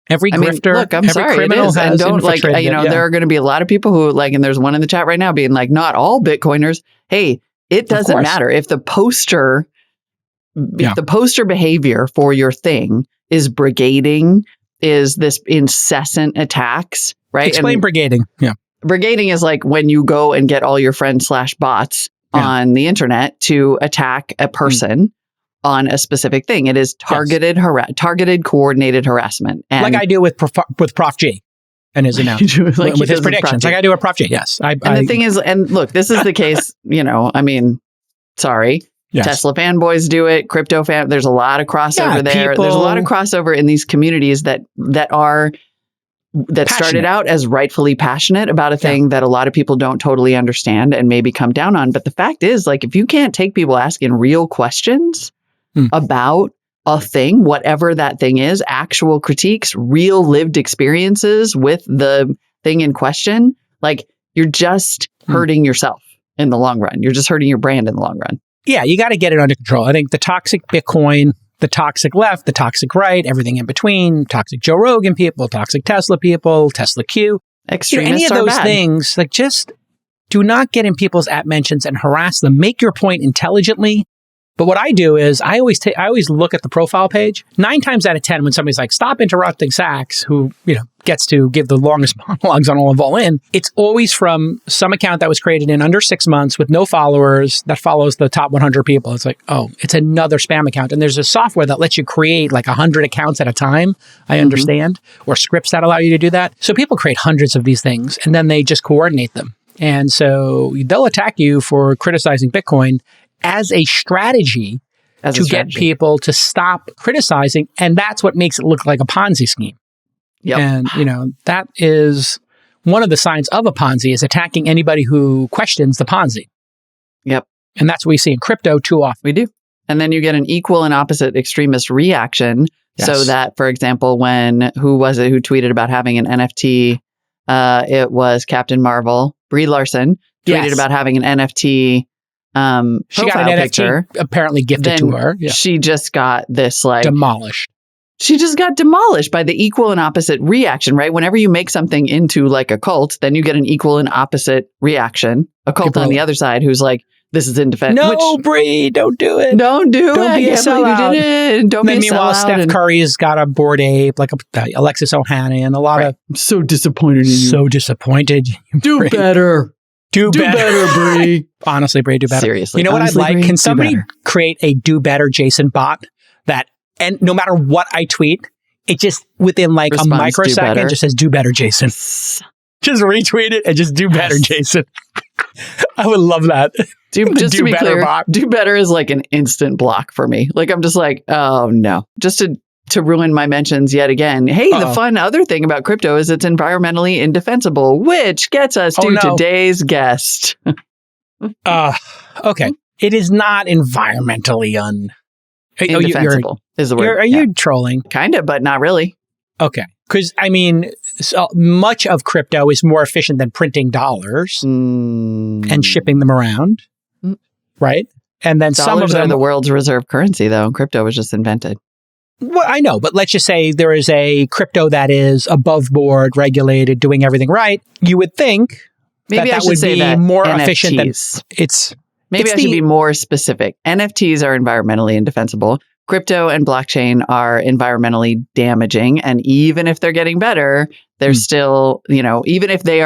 Every grifter, look, I'm every sorry, criminal has and don't infiltrated it. there are going to be a lot of people who like, and there's one in the chat right now being like, not all Bitcoiners. Hey, it doesn't matter if the poster, behavior for your thing is brigading, is this incessant attacks, right? Explain brigading. Yeah. Brigading is like when you go and get all your friends / bots on the internet to attack a person on a specific thing. It is targeted, targeted, coordinated harassment. And like I do with Prof G and his announcement, with his predictions. Like I do with Prof G, yes. The thing is, and look, this is the case, I mean, sorry. Yes. Tesla fanboys do it, crypto fan. There's a lot of crossover there. There's a lot of crossover in these communities that started out as rightfully passionate about a thing that a lot of people don't totally understand and maybe come down on. But the fact is, like, if you can't take people asking real questions about a thing, whatever that thing is, actual critiques, real lived experiences with the thing in question, like you're just hurting yourself in the long run. You're just hurting your brand in the long run. Yeah, you got to get it under control. I think the toxic Bitcoin, the toxic left, the toxic right, everything in between, toxic Joe Rogan people, toxic Tesla people, Tesla Q, extremists, any of those things, like just do not get in people's app mentions and harass them. Make your point intelligently. But what I do is I always look at the profile page. 9 times out of 10, when somebody's like, stop interrupting Sachs, who, gets to give the longest monologues on all in, it's always from some account that was created in under 6 months with no followers that follows the top 100 people. It's like, oh, it's another spam account. And there's a software that lets you create like 100 accounts at a time, I understand, or scripts that allow you to do that. So people create hundreds of these things and then they just coordinate them. And so they'll attack you for criticizing Bitcoin as a strategy to get people to stop criticizing. And that's what makes it look like a Ponzi scheme. Yep. And, that is one of the signs of a Ponzi is attacking anybody who questions the Ponzi. Yep. And that's what we see in crypto too often. We do. And then you get an equal and opposite extremist reaction. Yes. So that, for example, who was it who tweeted about having an NFT? It was Captain Marvel. Brie Larson tweeted about having an NFT she got an picture, NFT apparently gifted to her. Yeah. She just got this demolished. She just got demolished by the equal and opposite reaction, right? Whenever you make something into like a cult, then you get an equal and opposite reaction. A cult on the other side who's like, this is indefensible. No, Brie, don't do it. Don't do it. Don't be a sellout. You did it. Don't be a sellout. Meanwhile, Steph Curry's got a Bored Ape, like Alexis Ohanian, a lot of... I'm so disappointed in you. So disappointed. Do better. Do better, Brie. Honestly, Brie, do better. Seriously. You know what I'd like? Can somebody create a do better Jason bot that, and no matter what I tweet, it just within like a microsecond just says do better Jason. Just retweet it and just do better Jason. I would love that. Just to be clear, bot. Do better is like an instant block for me. Like I'm just like, oh no. Just to ruin my mentions yet again. Hey, the fun other thing about crypto is it's environmentally indefensible, which gets us to today's guest. Okay. It is not environmentally indefensible is the word. Are you trolling? Kind of, but not really. Okay. Because, I mean, so much of crypto is more efficient than printing dollars and shipping them around, right? And then some of them are the world's reserve currency, though. Crypto was just invented. Well, I know, but let's just say there is a crypto that is above board, regulated, doing everything right. You would think that would be more NFTs. Efficient than it's. Maybe I should be more specific. NFTs are environmentally indefensible. Crypto and blockchain are environmentally damaging. And even if they're getting better, they're still, even if they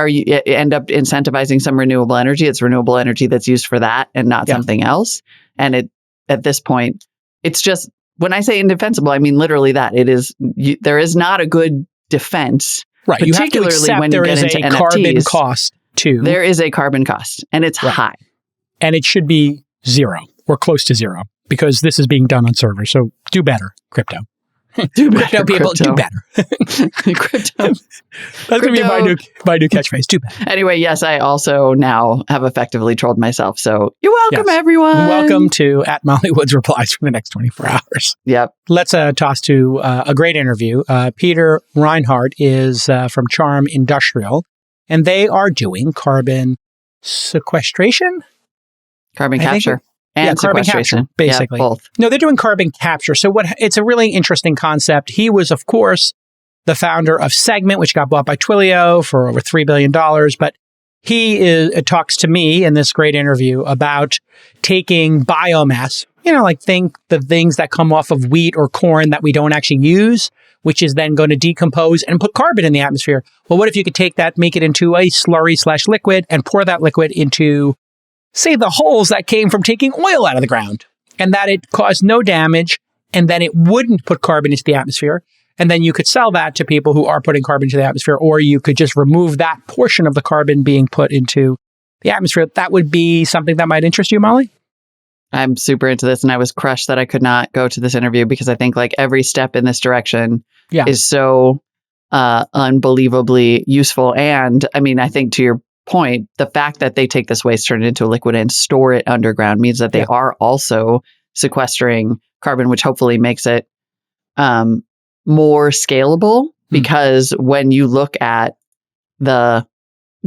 end up incentivizing some renewable energy, it's renewable energy that's used for that and not something else. And at this point, it's just, when I say indefensible, I mean literally that. It is, there is not a good defense. Right. Particularly you have to accept when there you get is into a NFTs, carbon cost too. There is a carbon cost and it's high. And it should be zero or close to zero because this is being done on servers. So do better, crypto. Do better, Crypto people, do better. Crypto. That's going to be my new catchphrase, do better. Anyway, yes, I also now have effectively trolled myself. So you're welcome, everyone. Welcome to @Mollywood's Replies for the next 24 hours. Yep. Let's toss to a great interview. Peter Reinhardt is from Charm Industrial, and they are doing carbon sequestration? Carbon capture. And carbon capture, basically. Yeah, both. No, they're doing carbon capture. So it's a really interesting concept. He was, of course, the founder of Segment, which got bought by Twilio for over $3 billion. But he talks to me in this great interview about taking biomass, like the things that come off of wheat or corn that we don't actually use, which is then going to decompose and put carbon in the atmosphere. Well, what if you could take that, make it into a slurry/liquid, and pour that liquid into, say, the holes that came from taking oil out of the ground, and that it caused no damage, and then it wouldn't put carbon into the atmosphere. And then you could sell that to people who are putting carbon into the atmosphere, or you could just remove that portion of the carbon being put into the atmosphere. That would be something that might interest you, Molly? I'm super into this, and I was crushed that I could not go to this interview because I think every step in this direction is so unbelievably useful. And I mean, I think to your point, the fact that they take this waste, turn it into a liquid, and store it underground means that they are also sequestering carbon, which hopefully makes it more scalable. Because when you look at the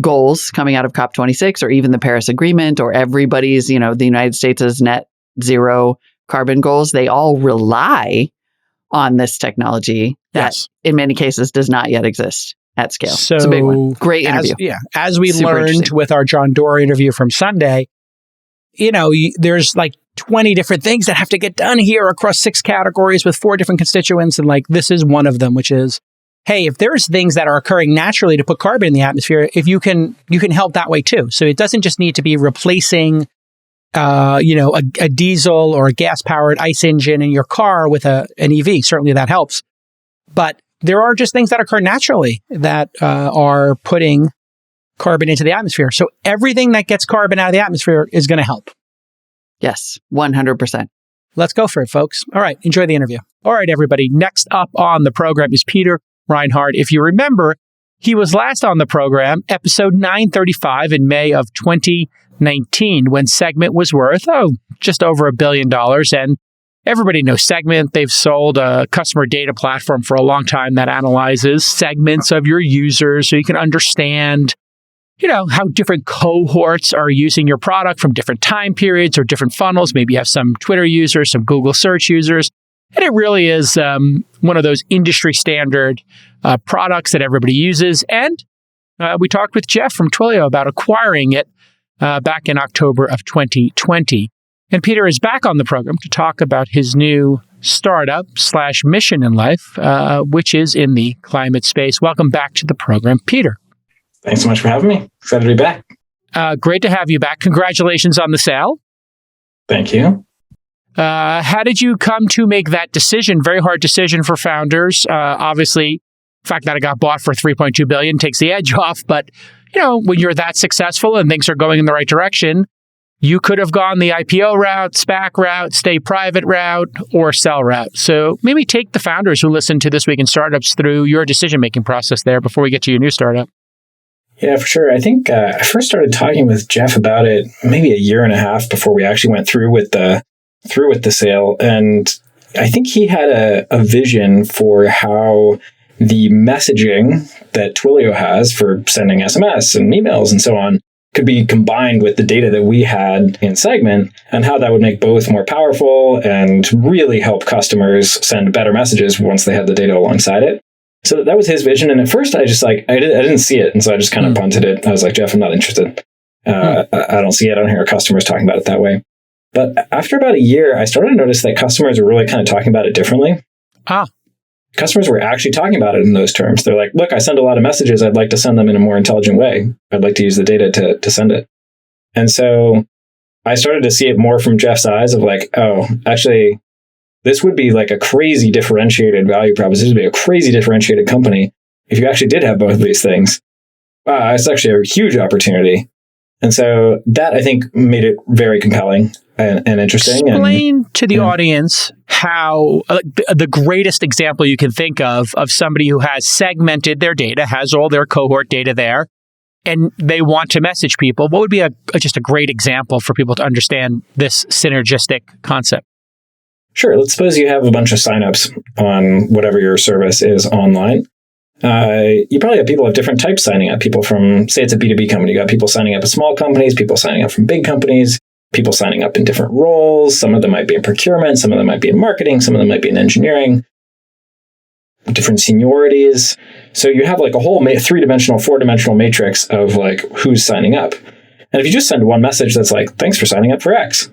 goals coming out of COP26 or even the Paris Agreement or everybody's, the United States' net zero carbon goals, they all rely on this technology that in many cases does not yet exist at scale. So it's a big one. Great interview. As we learned with our John Doerr interview from Sunday, there's 20 different things that have to get done here across 6 categories with 4 different constituents. And this is one of them, which is, hey, if there's things that are occurring naturally to put carbon in the atmosphere, if you can help that way too. So it doesn't just need to be replacing, a diesel or a gas-powered ICE engine in your car with an EV. Certainly that helps. But there are just things that occur naturally that are putting carbon into the atmosphere. So everything that gets carbon out of the atmosphere is going to help. Yes, 100%. Let's go for it, folks. All right, enjoy the interview. All right, everybody. Next up on the program is Peter Reinhardt. If you remember, he was last on the program, episode 935 in May of 2019, when Segment was worth, just over $1 billion. And everybody knows Segment. They've sold a customer data platform for a long time that analyzes segments of your users so you can understand, how different cohorts are using your product from different time periods or different funnels. Maybe you have some Twitter users, some Google search users. And it really is one of those industry standard products that everybody uses. And we talked with Jeff from Twilio about acquiring it back in October of 2020. And Peter is back on the program to talk about his new startup/mission in life, which is in the climate space. Welcome back to the program, Peter. Thanks so much for having me. Excited to be back. Great to have you back. Congratulations on the sale. Thank you. How did you come to make that decision? Very hard decision for founders. Obviously, the fact that it got bought for $3.2 billion takes the edge off. But, when you're that successful and things are going in the right direction, you could have gone the IPO route, SPAC route, stay private route, or sell route. So maybe take the founders who listen to This Week in Startups through your decision-making process there before we get to your new startup. Yeah, for sure. I think I first started talking with Jeff about it maybe a year and a half before we actually went through with the sale. And I think he had a vision for how the messaging that Twilio has for sending SMS and emails and so on could be combined with the data that we had in Segment, and how that would make both more powerful and really help customers send better messages once they had the data alongside it. So that was his vision. And at first I just I didn't see it. And so I just kind of punted it. I was like, Jeff, I'm not interested. I don't see it. I don't hear customers talking about it that way. But after about a year, I started to notice that customers were really kind of talking about it differently. Customers were actually talking about it in those terms. They're like, look, I send a lot of messages. I'd like to send them in a more intelligent way. I'd like to use the data to send it. And so I started to see it more from Jeff's eyes of actually, this would be a crazy differentiated value proposition. This would be a crazy differentiated company if you actually did have both of these things. It's actually a huge opportunity. And so that, I think, made it very compelling. and interesting. Explain to the audience how the greatest example you can think of somebody who has segmented their data, has all their cohort data there, and they want to message people. What would be just a great example for people to understand this synergistic concept? Sure. Let's suppose you have a bunch of signups on whatever your service is online. You probably have people of different types signing up. People from, say it's a B2B company, you got people signing up at small companies, people signing up from big companies, people signing up in different roles. Some of them might be in procurement, some of them might be in marketing, some of them might be in engineering, different seniorities. So you have like a whole 3-dimensional, 4-dimensional matrix of like who's signing up. And if you just send one message that's like, thanks for signing up for X,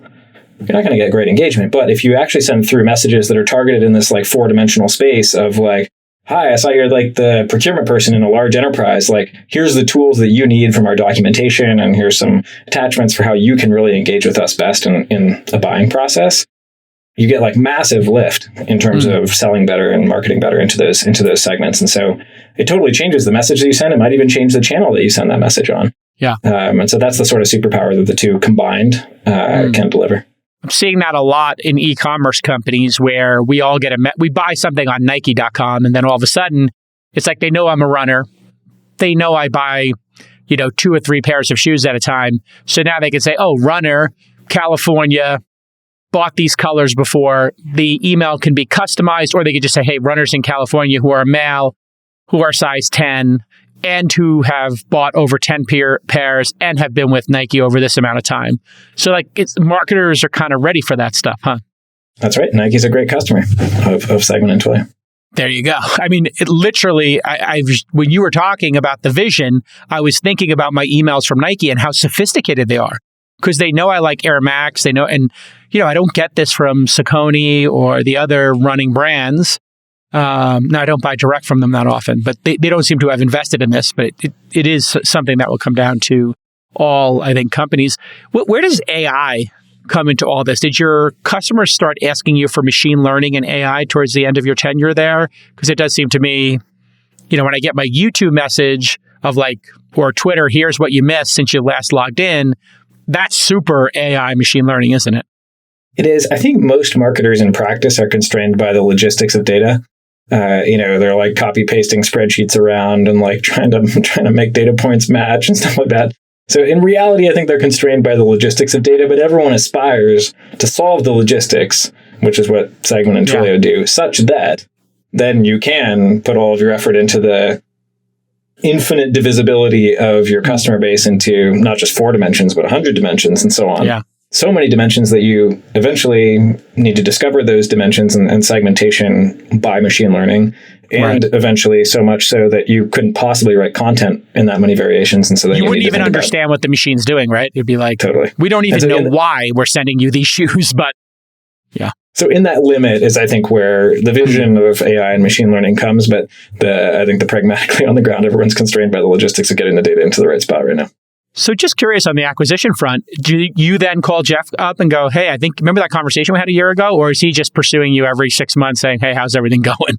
you're not going to get great engagement. But if you actually send through messages that are targeted in this like 4-dimensional space of like, hi, I saw you're like the procurement person in a large enterprise. Like, here's the tools that you need from our documentation, and here's some attachments for how you can really engage with us best in a buying process. You get like massive lift in terms of selling better and marketing better into those segments. And so it totally changes the message that you send. It might even change the channel that you send that message on. Yeah. And so that's the sort of superpower that the two combined can deliver. I'm seeing that a lot in e-commerce companies where we all get we buy something on Nike.com, and then all of a sudden it's like they know I'm a runner. They know I buy, 2 or 3 pairs of shoes at a time. So now they can say, oh, runner, California, bought these colors before. The email can be customized, or they could just say, hey, runners in California who are male, who are size 10, and who have bought over 10 pairs and have been with Nike over this amount of time. So like marketers are kind of ready for that stuff, huh? That's right. Nike's a great customer of Segment and Twilio. There you go. I mean, it literally, when you were talking about the vision, I was thinking about my emails from Nike and how sophisticated they are, because they know I like Air Max. They know, and I don't get this from Saucony or the other running brands. Now, I don't buy direct from them that often, but they don't seem to have invested in this, but it is something that will come down to all, I think, companies. Where does AI come into all this? Did your customers start asking you for machine learning and AI towards the end of your tenure there? Because it does seem to me, when I get my YouTube message of or Twitter, here's what you missed since you last logged in, that's super AI machine learning, isn't it? It is. I think most marketers in practice are constrained by the logistics of data. They're like copy pasting spreadsheets around and like trying to make data points match and stuff like that. So in reality, I think they're constrained by the logistics of data, but everyone aspires to solve the logistics, which is what Segment and Twilio do, such that then you can put all of your effort into the infinite divisibility of your customer base into not just 4 dimensions, but 100 dimensions and so on. Yeah. So many dimensions that you eventually need to discover those dimensions and segmentation by machine learning. And eventually so much so that you couldn't possibly write content in that many variations. And so then you wouldn't even understand what the machine's doing, right? It'd be like, totally. We don't even know why we're sending you these shoes, but yeah. So in that limit is, I think, where the vision of AI and machine learning comes. But I think the pragmatically on the ground, everyone's constrained by the logistics of getting the data into the right spot right now. So just curious on the acquisition front, do you then call Jeff up and go, hey, remember that conversation we had a year ago? Or is he just pursuing you every 6 months saying, hey, how's everything going?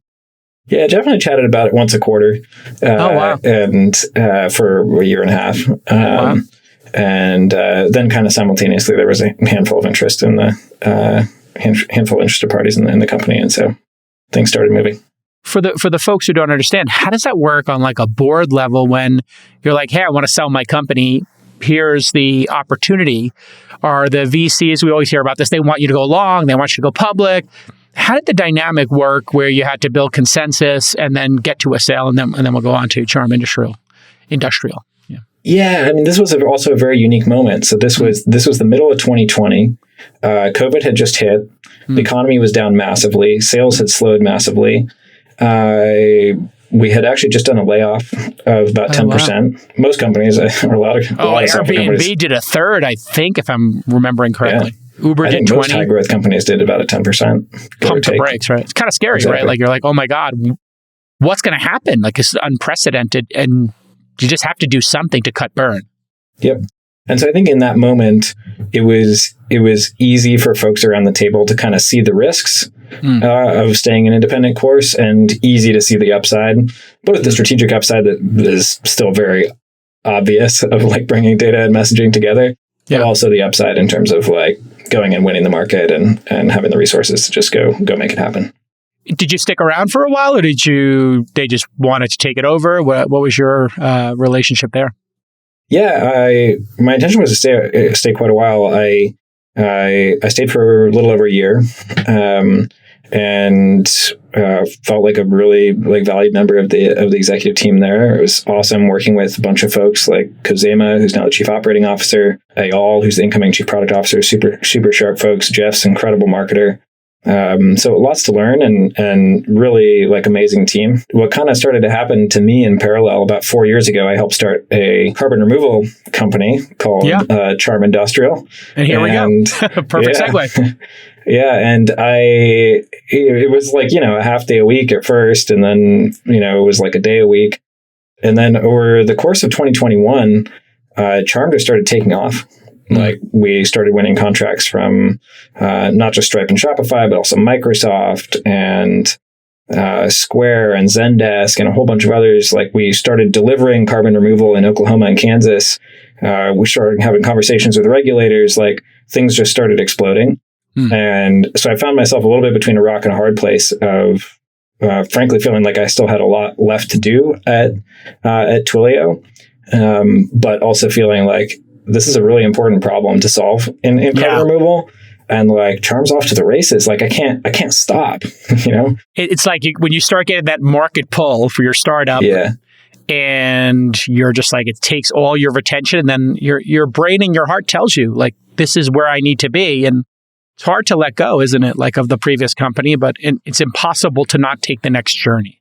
Yeah, Jeff and I chatted about it once a quarter. And for a year and a half. And then kind of simultaneously, there was a handful of interest in the handful of interested parties in the company. And so things started moving. For the folks who don't understand, how does that work on like a board level when you're like, hey, I want to sell my company. Here's the opportunity. Are the VCs, we always hear about this, they want you to go long, they want you to go public. How did the dynamic work where you had to build consensus and then get to a sale and then we'll go on to Charm Industrial? Yeah. Yeah, I mean, this was also a very unique moment. So this was the middle of 2020. COVID had just hit. The economy was down massively. Sales had slowed massively. We had actually just done a layoff of about 10%. Wow. Most companies, or a lot of Airbnb did a third, I think, if I'm remembering correctly. Yeah. Uber did 20%. Most high growth companies did about a 10%. Pump the brakes, right? It's kind of scary, right? Like you're like, oh my God, what's going to happen? Like it's unprecedented, and you just have to do something to cut burn. Yep. And so I think in that moment, it was easy for folks around the table to kind of see the risks of staying an independent course, and easy to see the upside, both the strategic upside that is still very obvious of like bringing data and messaging together, but also the upside in terms of like going and winning the market and having the resources to just go make it happen. Did you stick around for a while, or they just wanted to take it over? What was your relationship there? Yeah, my intention was to stay quite a while. I stayed for a little over a year, and felt like a really valued member of the executive team there. It was awesome working with a bunch of folks like Kozema, who's now the chief operating officer, Ayal, who's the incoming chief product officer, super sharp folks. Jeff's an incredible marketer. So lots to learn and really amazing team. What kind of started to happen to me in parallel about 4 years ago, I helped start a carbon removal company called Charm Industrial. And here we go. Perfect segue. Yeah. And it was a half day a week at first. And then, it was a day a week. And then over the course of 2021, Charm just started taking off. We started winning contracts from not just Stripe and Shopify, but also Microsoft and Square and Zendesk and a whole bunch of others. We started delivering carbon removal in Oklahoma and Kansas. We started having conversations with regulators. Things just started exploding. And so I found myself a little bit between a rock and a hard place of frankly feeling like I still had a lot left to do at Twilio, but also feeling like this is a really important problem to solve in carbon removal, and Charm's off to the races. I can't stop. It's when you start getting that market pull for your startup, and you're just it takes all your attention, and then your brain and your heart tells you this is where I need to be, and it's hard to let go, isn't it? Of the previous company, but it's impossible to not take the next journey.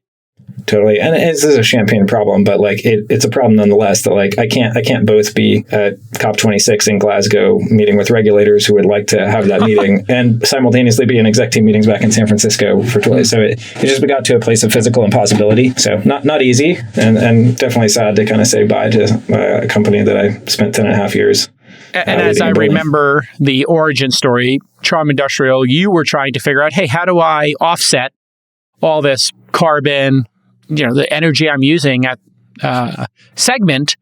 Totally. And this is a champagne problem, but it's a problem nonetheless that I can't both be at COP26 in Glasgow meeting with regulators who would like to have that meeting and simultaneously be in exec team meetings back in San Francisco for Twilio. So we got to a place of physical impossibility. So not easy, and definitely sad to kind of say bye to a company that I spent 10.5 years. And as I remember the origin story, Charm Industrial, you were trying to figure out, hey, how do I offset all this carbon, the energy I'm using at Segment,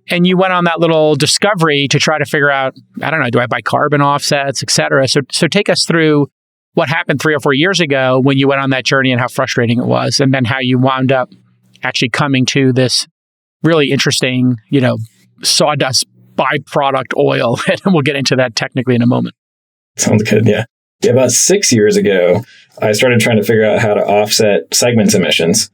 and you went on that little discovery to try to figure out, I don't know, do I buy carbon offsets, et cetera? So take us through what happened 3 or 4 years ago when you went on that journey and how frustrating it was, and then how you wound up actually coming to this really interesting, sawdust byproduct oil. And we'll get into that technically in a moment. Sounds good, yeah. About 6 years ago, I started trying to figure out how to offset Segment's emissions.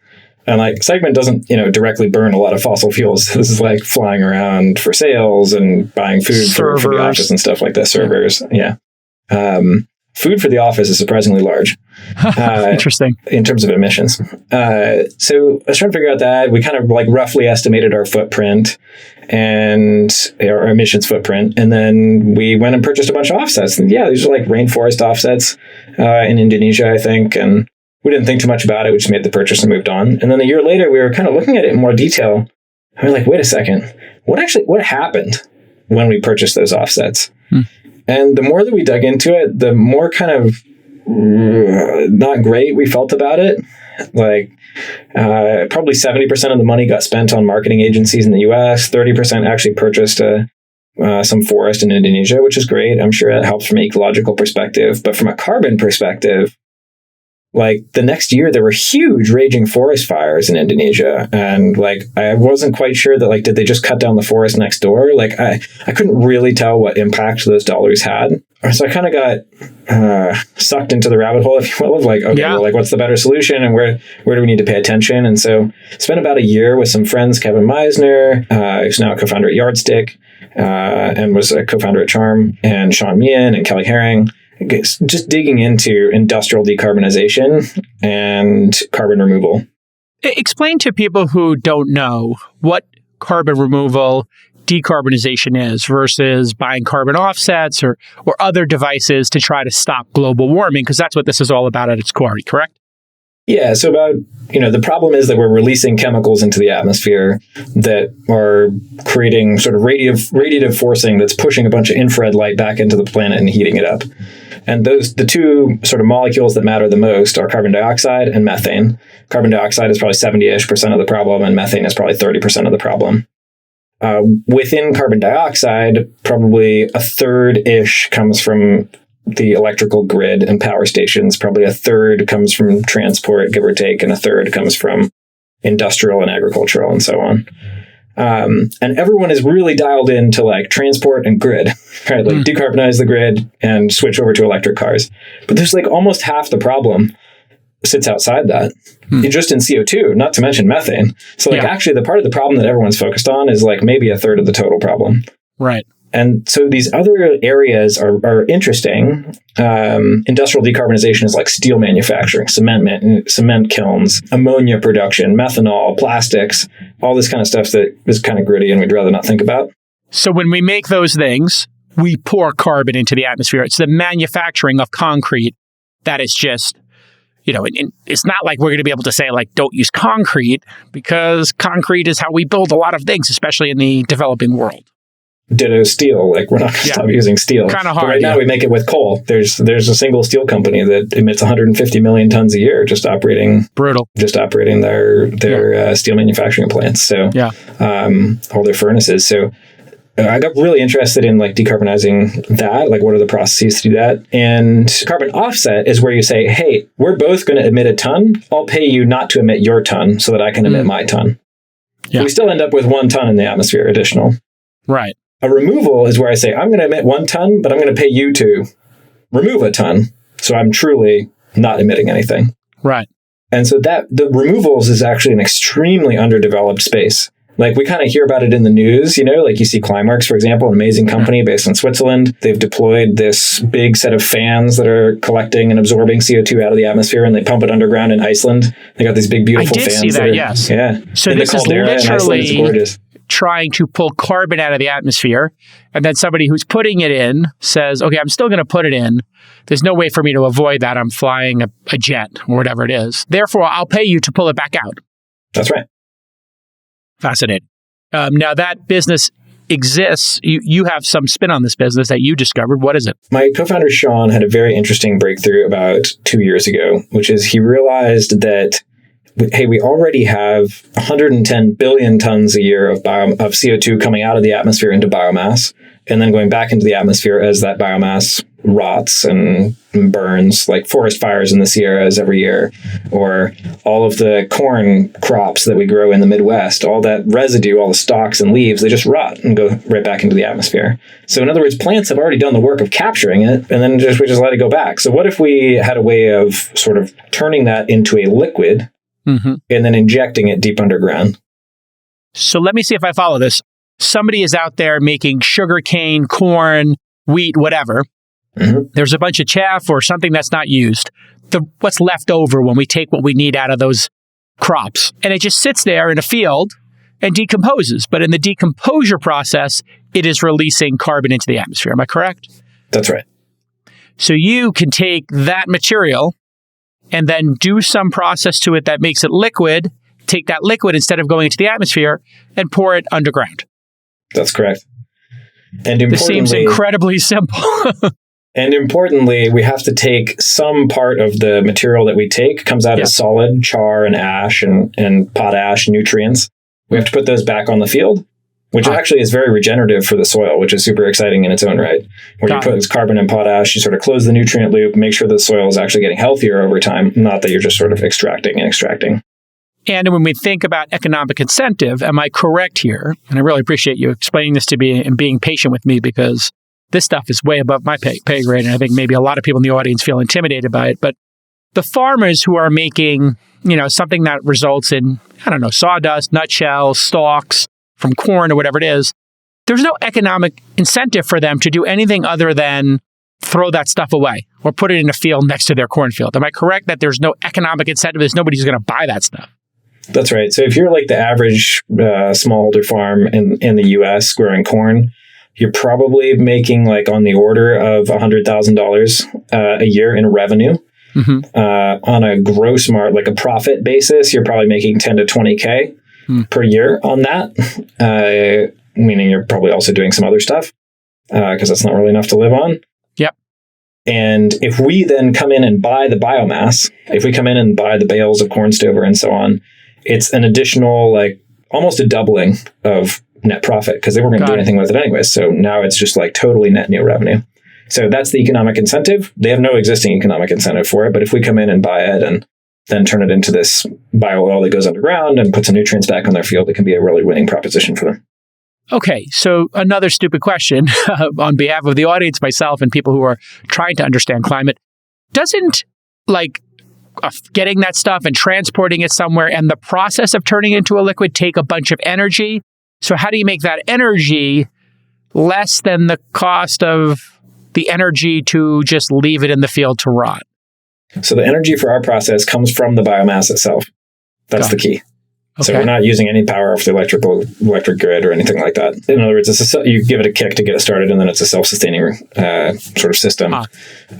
And Segment doesn't, directly burn a lot of fossil fuels. This is flying around for sales and buying food for the office and stuff like that. Servers, yeah. Food for the office is surprisingly large. Interesting. In terms of emissions. So I was trying to figure out that. We kind of roughly estimated our footprint and our emissions footprint. And then we went and purchased a bunch of offsets. And these are rainforest offsets in Indonesia, I think. And we didn't think too much about it. We just made the purchase and moved on. And then a year later, we were kind of looking at it in more detail. And we're wait a second, what happened when we purchased those offsets? And the more that we dug into it, the more kind of not great we felt about it. Probably 70% of the money got spent on marketing agencies in the US. 30% actually purchased some forest in Indonesia, which is great. I'm sure that helps from an ecological perspective. But from a carbon perspective, the next year, there were huge raging forest fires in Indonesia. And I wasn't quite sure that did they just cut down the forest next door? I couldn't really tell what impact those dollars had. So I kind of got sucked into the rabbit hole, if you will, of what's the better solution and where do we need to pay attention? And so spent about a year with some friends, Kevin Meisner, who's now a co-founder at Yardstick, and was a co-founder at Charm, and Sean Meehan and Kelly Herring, just digging into industrial decarbonization and carbon removal. Explain to people who don't know what carbon removal decarbonization is versus buying carbon offsets or other devices to try to stop global warming, because that's what this is all about at its core, correct? Yeah, so the problem is that we're releasing chemicals into the atmosphere that are creating sort of radiative forcing that's pushing a bunch of infrared light back into the planet and heating it up. And the two sort of molecules that matter the most are carbon dioxide and methane. Carbon dioxide is probably 70-ish% of the problem, and methane is probably 30% of the problem. Within carbon dioxide, probably a third-ish comes from the electrical grid and power stations. Probably a third comes from transport, give or take, and a third comes from industrial and agricultural and so on. And everyone is really dialed into like transport and grid, right? Like decarbonize the grid and switch over to electric cars. But there's like almost half the problem sits outside that, just in CO2, not to mention methane. So like actually the part of the problem that everyone's focused on is like maybe a third of the total problem. Right. And so these other areas are interesting. Industrial decarbonization is like steel manufacturing, cement kilns, ammonia production, methanol, plastics, all this kind of stuff that is kind of gritty and we'd rather not think about. So when we make those things, we pour carbon into the atmosphere. It's the manufacturing of concrete that is just, it's not like we're going to be able to say like, don't use concrete, because concrete is how we build a lot of things, especially in the developing world. Ditto steel, like we're not going to stop using steel. Kind of hard. But right now we make it with coal. There's a single steel company that emits 150 million tons a year just operating their steel manufacturing plants. So all their furnaces. So I got really interested in like decarbonizing that, like what are the processes to do that? And carbon offset is where you say, hey, we're both going to emit a ton. I'll pay you not to emit your ton so that I can emit my ton. Yeah. We still end up with 1 ton in the atmosphere additional. Right. A removal is where I say, I'm going to emit 1 ton, but I'm going to pay you to remove a ton. So I'm truly not emitting anything. Right. And so that the removals is actually an extremely underdeveloped space. Like we kind of hear about it in the news, like you see Climeworks, for example, an amazing company based in Switzerland. They've deployed this big set of fans that are collecting and absorbing CO2 out of the atmosphere, and they pump it underground in Iceland. They got these big, beautiful fans. I did see that, yes. Yeah. So this is literally trying to pull carbon out of the atmosphere. And then somebody who's putting it in says, okay, I'm still going to put it in. There's no way for me to avoid that. I'm flying a jet or whatever it is. Therefore, I'll pay you to pull it back out. That's right. Fascinating. Now that business exists. You have some spin on this business that you discovered. What is it? My co-founder, Sean, had a very interesting breakthrough about 2 years ago, which is he realized that hey, we already have 110 billion tons a year of CO2 coming out of the atmosphere into biomass, and then going back into the atmosphere as that biomass rots and burns, like forest fires in the Sierras every year, or all of the corn crops that we grow in the Midwest, all that residue, all the stalks and leaves, they just rot and go right back into the atmosphere. So in other words, plants have already done the work of capturing it, and then we just let it go back. So what if we had a way of sort of turning that into a liquid and then injecting it deep underground? So let me see if I follow this. Somebody is out there making sugarcane, corn, wheat, whatever. There's a bunch of chaff or something that's not used. What's left over when we take what we need out of those crops. And it just sits there in a field and decomposes. But in the decomposure process, it is releasing carbon into the atmosphere. Am I correct? That's right. So you can take that material and then do some process to it that makes it liquid, take that liquid instead of going into the atmosphere and pour it underground. That's correct. And this seems incredibly simple. And importantly, we have to take some part of the material that we take, comes out as solid char and ash and potash nutrients. We have to put those back on the field, which actually is very regenerative for the soil, which is super exciting in its own right. Where you put this carbon and potash, you sort of close the nutrient loop, make sure the soil is actually getting healthier over time, not that you're just sort of extracting and extracting. And when we think about economic incentive, am I correct here? And I really appreciate you explaining this to me and being patient with me, because this stuff is way above my pay grade. And I think maybe a lot of people in the audience feel intimidated by it. But the farmers who are making, something that results in, sawdust, nutshells, stalks from corn or whatever it is, there's no economic incentive for them to do anything other than throw that stuff away or put it in a field next to their cornfield. Am I correct that there's no economic incentive? There's nobody who's going to buy that stuff. That's right. So if you're like the average smallholder farm in the U.S. growing corn, you're probably making like on the order of $100,000 a year in revenue. On a gross like a profit basis, you're probably making 10 to 20K per year on that, meaning you're probably also doing some other stuff because that's not really enough to live on. Yep. And if we then come in and buy the biomass, if we come in and buy the bales of corn stover and so on, it's an additional, like almost a doubling of net profit because they weren't going to do anything with it anyway. So now it's just like totally net new revenue. So that's the economic incentive. They have no existing economic incentive for it. But if we come in and buy it and then turn it into this bio oil that goes underground and puts some nutrients back on their field, it can be a really winning proposition for them. Okay, so another stupid question on behalf of the audience, myself, and people who are trying to understand climate. Doesn't like getting that stuff and transporting it somewhere and the process of turning it into a liquid take a bunch of energy? So how do you make that energy less than the cost of the energy to just leave it in the field to rot? So the energy for our process comes from the biomass itself. That's the key. Okay. So we're not using any power off the electric grid or anything like that. In other words, you give it a kick to get it started, and then it's a self-sustaining sort of system.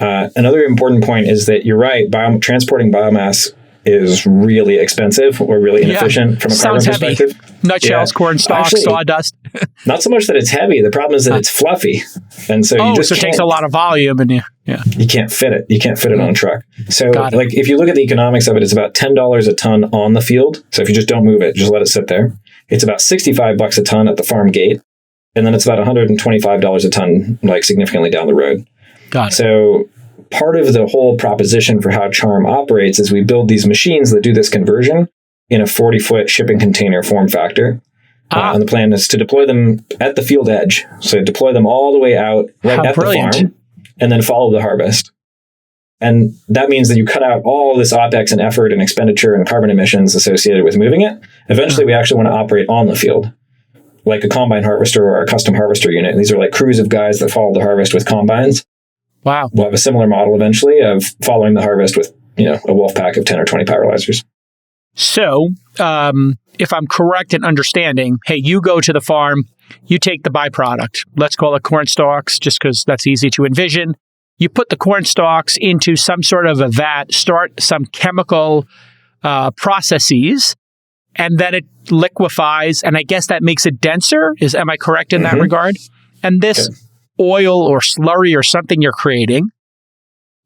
Another important point is that you're right. Transporting biomass is really expensive or really inefficient from a carbon perspective. Nutshells, corn stalks, sawdust. Not so much that it's heavy. The problem is that it's fluffy, and so you just it takes a lot of volume, and you can't fit it. You can't fit it on a truck. So, like, if you look at the economics of it, it's about $10 a ton on the field. So if you just don't move it, just let it sit there. It's about $65 a ton at the farm gate, and then it's about $125 a ton, like significantly down the road. Got it. So part of the whole proposition for how Charm operates is we build these machines that do this conversion in a 40-foot shipping container form factor. And the plan is to deploy them at the field edge. So deploy them all the way out right at the farm and then follow the harvest. And that means that you cut out all this OPEX and effort and expenditure and carbon emissions associated with moving it. Eventually, we actually want to operate on the field, like a combine harvester or a custom harvester unit. These are like crews of guys that follow the harvest with combines. Wow. We'll have a similar model eventually of following the harvest with, a wolf pack of 10 or 20 pyrolyzers. So, if I'm correct in understanding, hey, you go to the farm, you take the byproduct. Let's call it corn stalks, just because that's easy to envision. You put the corn stalks into some sort of a vat, start some chemical processes, and then it liquefies, and I guess that makes it denser. Am I correct in that regard? And this oil or slurry or something you're creating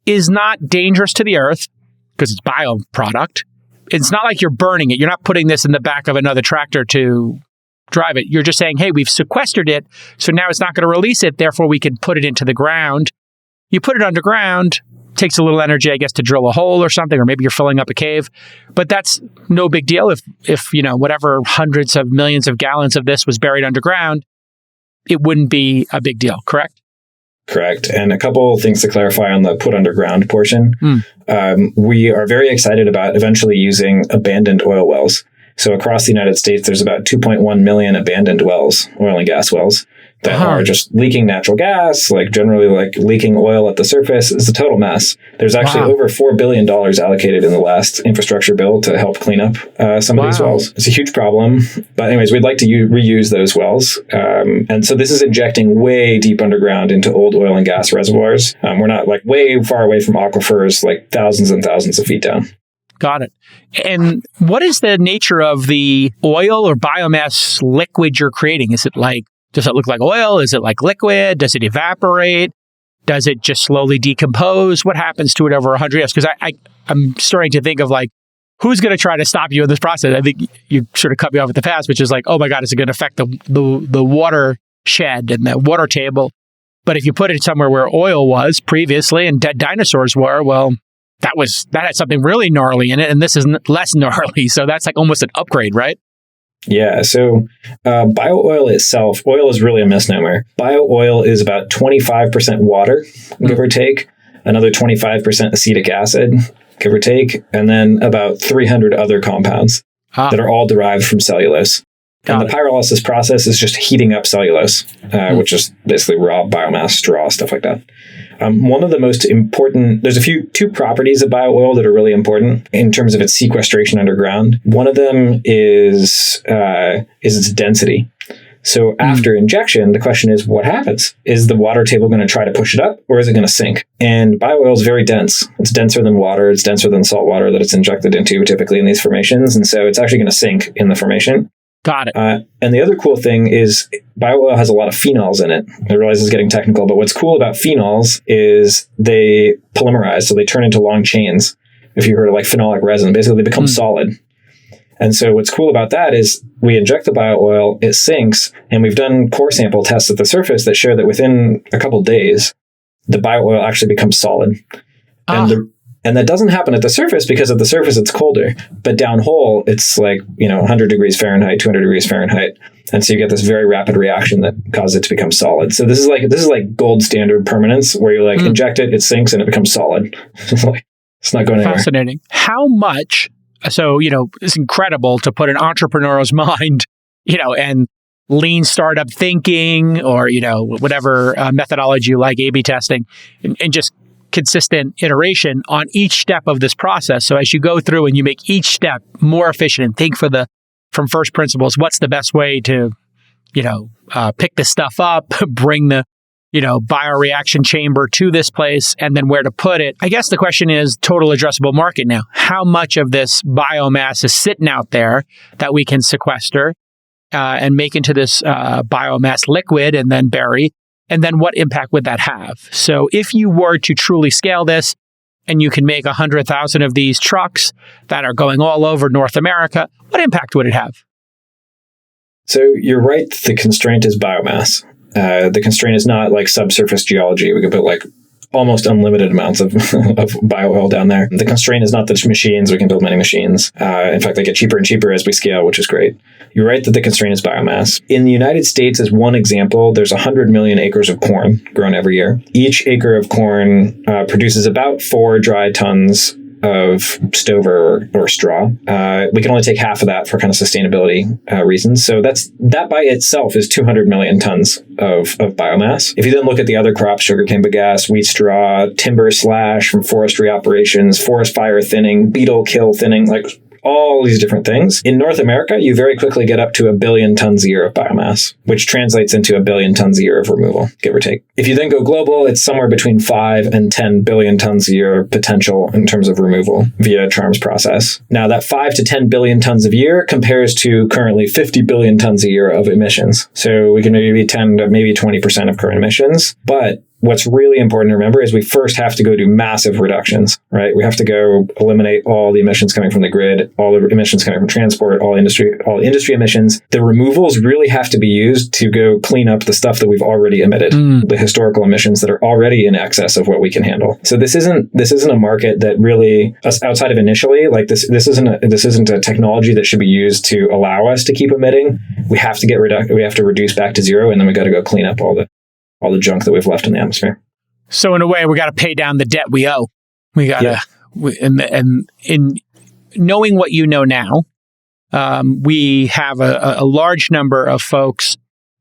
is not dangerous to the earth because it's bioproduct. It's not like you're burning it. You're not putting this in the back of another tractor to drive it. You're just saying, hey, we've sequestered it, so now it's not going to release it, therefore we can put it into the ground. You put it underground, takes a little energy, I guess, to drill a hole or something, or maybe you're filling up a cave. But that's no big deal if whatever hundreds of millions of gallons of this was buried underground, it wouldn't be a big deal, correct? Correct. And a couple things to clarify on the put underground portion. We are very excited about eventually using abandoned oil wells. So across the United States, there's about 2.1 million abandoned wells, oil and gas wells, that are just leaking natural gas, like generally like leaking oil at the surface. It's a total mess. There's actually over $4 billion allocated in the last infrastructure bill to help clean up some of these wells. It's a huge problem. But anyways, we'd like to reuse those wells. And so this is injecting way deep underground into old oil and gas reservoirs. We're not like way far away from aquifers, like thousands and thousands of feet down. Got it. And what is the nature of the oil or biomass liquid you're creating? Is it like, does it look like oil? Is it like liquid? Does it evaporate? Does it just slowly decompose? What happens to it over 100 years? Because I'm starting to think of like, who's going to try to stop you in this process? I think you sort of cut me off at the pass, which is like, oh my God, is it going to affect the watershed and the water table? But if you put it somewhere where oil was previously and dead dinosaurs were, well, that had something really gnarly in it, and this is less gnarly. So that's like almost an upgrade, right? Yeah. So bio-oil itself, oil is really a misnomer. Bio-oil is about 25% water, give or take, another 25% acetic acid, give or take, and then about 300 other compounds that are all derived from cellulose. And the pyrolysis process is just heating up cellulose, which is basically raw biomass, straw, stuff like that. One of the most important, there's two properties of bio-oil that are really important in terms of its sequestration underground. One of them is its density. So after injection, the question is, what happens? Is the water table going to try to push it up, or is it going to sink? And bio-oil is very dense. It's denser than water. It's denser than salt water that it's injected into typically in these formations. And so it's actually going to sink in the formation. Got it. And the other cool thing is bio-oil has a lot of phenols in it. I realize it's getting technical, but what's cool about phenols is they polymerize, so they turn into long chains. If you heard of like phenolic resin, basically they become solid. And so what's cool about that is we inject the bio oil, it sinks, and we've done core sample tests at the surface that show that within a couple days, the bio oil actually becomes solid. And that doesn't happen at the surface because at the surface it's colder, but downhole it's like, 100 degrees Fahrenheit, 200 degrees Fahrenheit. And so you get this very rapid reaction that causes it to become solid. So this is like gold standard permanence where you inject it, it sinks and it becomes solid. It's not going anywhere. Fascinating. How much, so, it's incredible to put an entrepreneur's mind, and lean startup thinking or, whatever methodology you like, A/B testing, and just consistent iteration on each step of this process. So as you go through and you make each step more efficient and think from first principles, what's the best way to, pick this stuff up, bring the, bioreaction chamber to this place, and then where to put it. I guess the question is total addressable market now. How much of this biomass is sitting out there that we can sequester and make into this biomass liquid and then bury? And then what impact would that have? So if you were to truly scale this and you can make 100,000 of these trucks that are going all over North America, what impact would it have? So you're right. The constraint is biomass. The constraint is not like subsurface geology. We could put almost unlimited amounts of bio oil down there. The constraint is not the machines. We can build many machines. In fact, they get cheaper and cheaper as we scale, which is great. You're right that the constraint is biomass. In the United States, as one example, there's 100 million acres of corn grown every year. Each acre of corn produces about 4 dry tons of stover or straw. We can only take half of that for kind of sustainability reasons. So that by itself is 200 million tons of biomass. If you then look at the other crops, sugarcane bagasse, wheat straw, timber slash from forestry operations, forest fire thinning, beetle kill thinning, all these different things. In North America, you very quickly get up to 1 billion tons a year of biomass, which translates into 1 billion tons a year of removal, give or take. If you then go global, it's somewhere between 5 and 10 billion tons a year potential in terms of removal via CHARM's process. Now, that 5 to 10 billion tons a year compares to currently 50 billion tons a year of emissions. So we can maybe 10 to maybe 20% of current emissions, but what's really important to remember is we first have to go do massive reductions, right? We have to go eliminate all the emissions coming from the grid, all the emissions coming from transport, all industry emissions. The removals really have to be used to go clean up the stuff that we've already emitted, the historical emissions that are already in excess of what we can handle. So this isn't a market that really, outside of initially, this isn't a technology that should be used to allow us to keep emitting. We have to we have to reduce back to zero, and then we got to go clean up all the junk that we've left in the atmosphere. So in a way, we got to pay down the debt we owe. We got to, and in knowing what you know now, we have a large number of folks,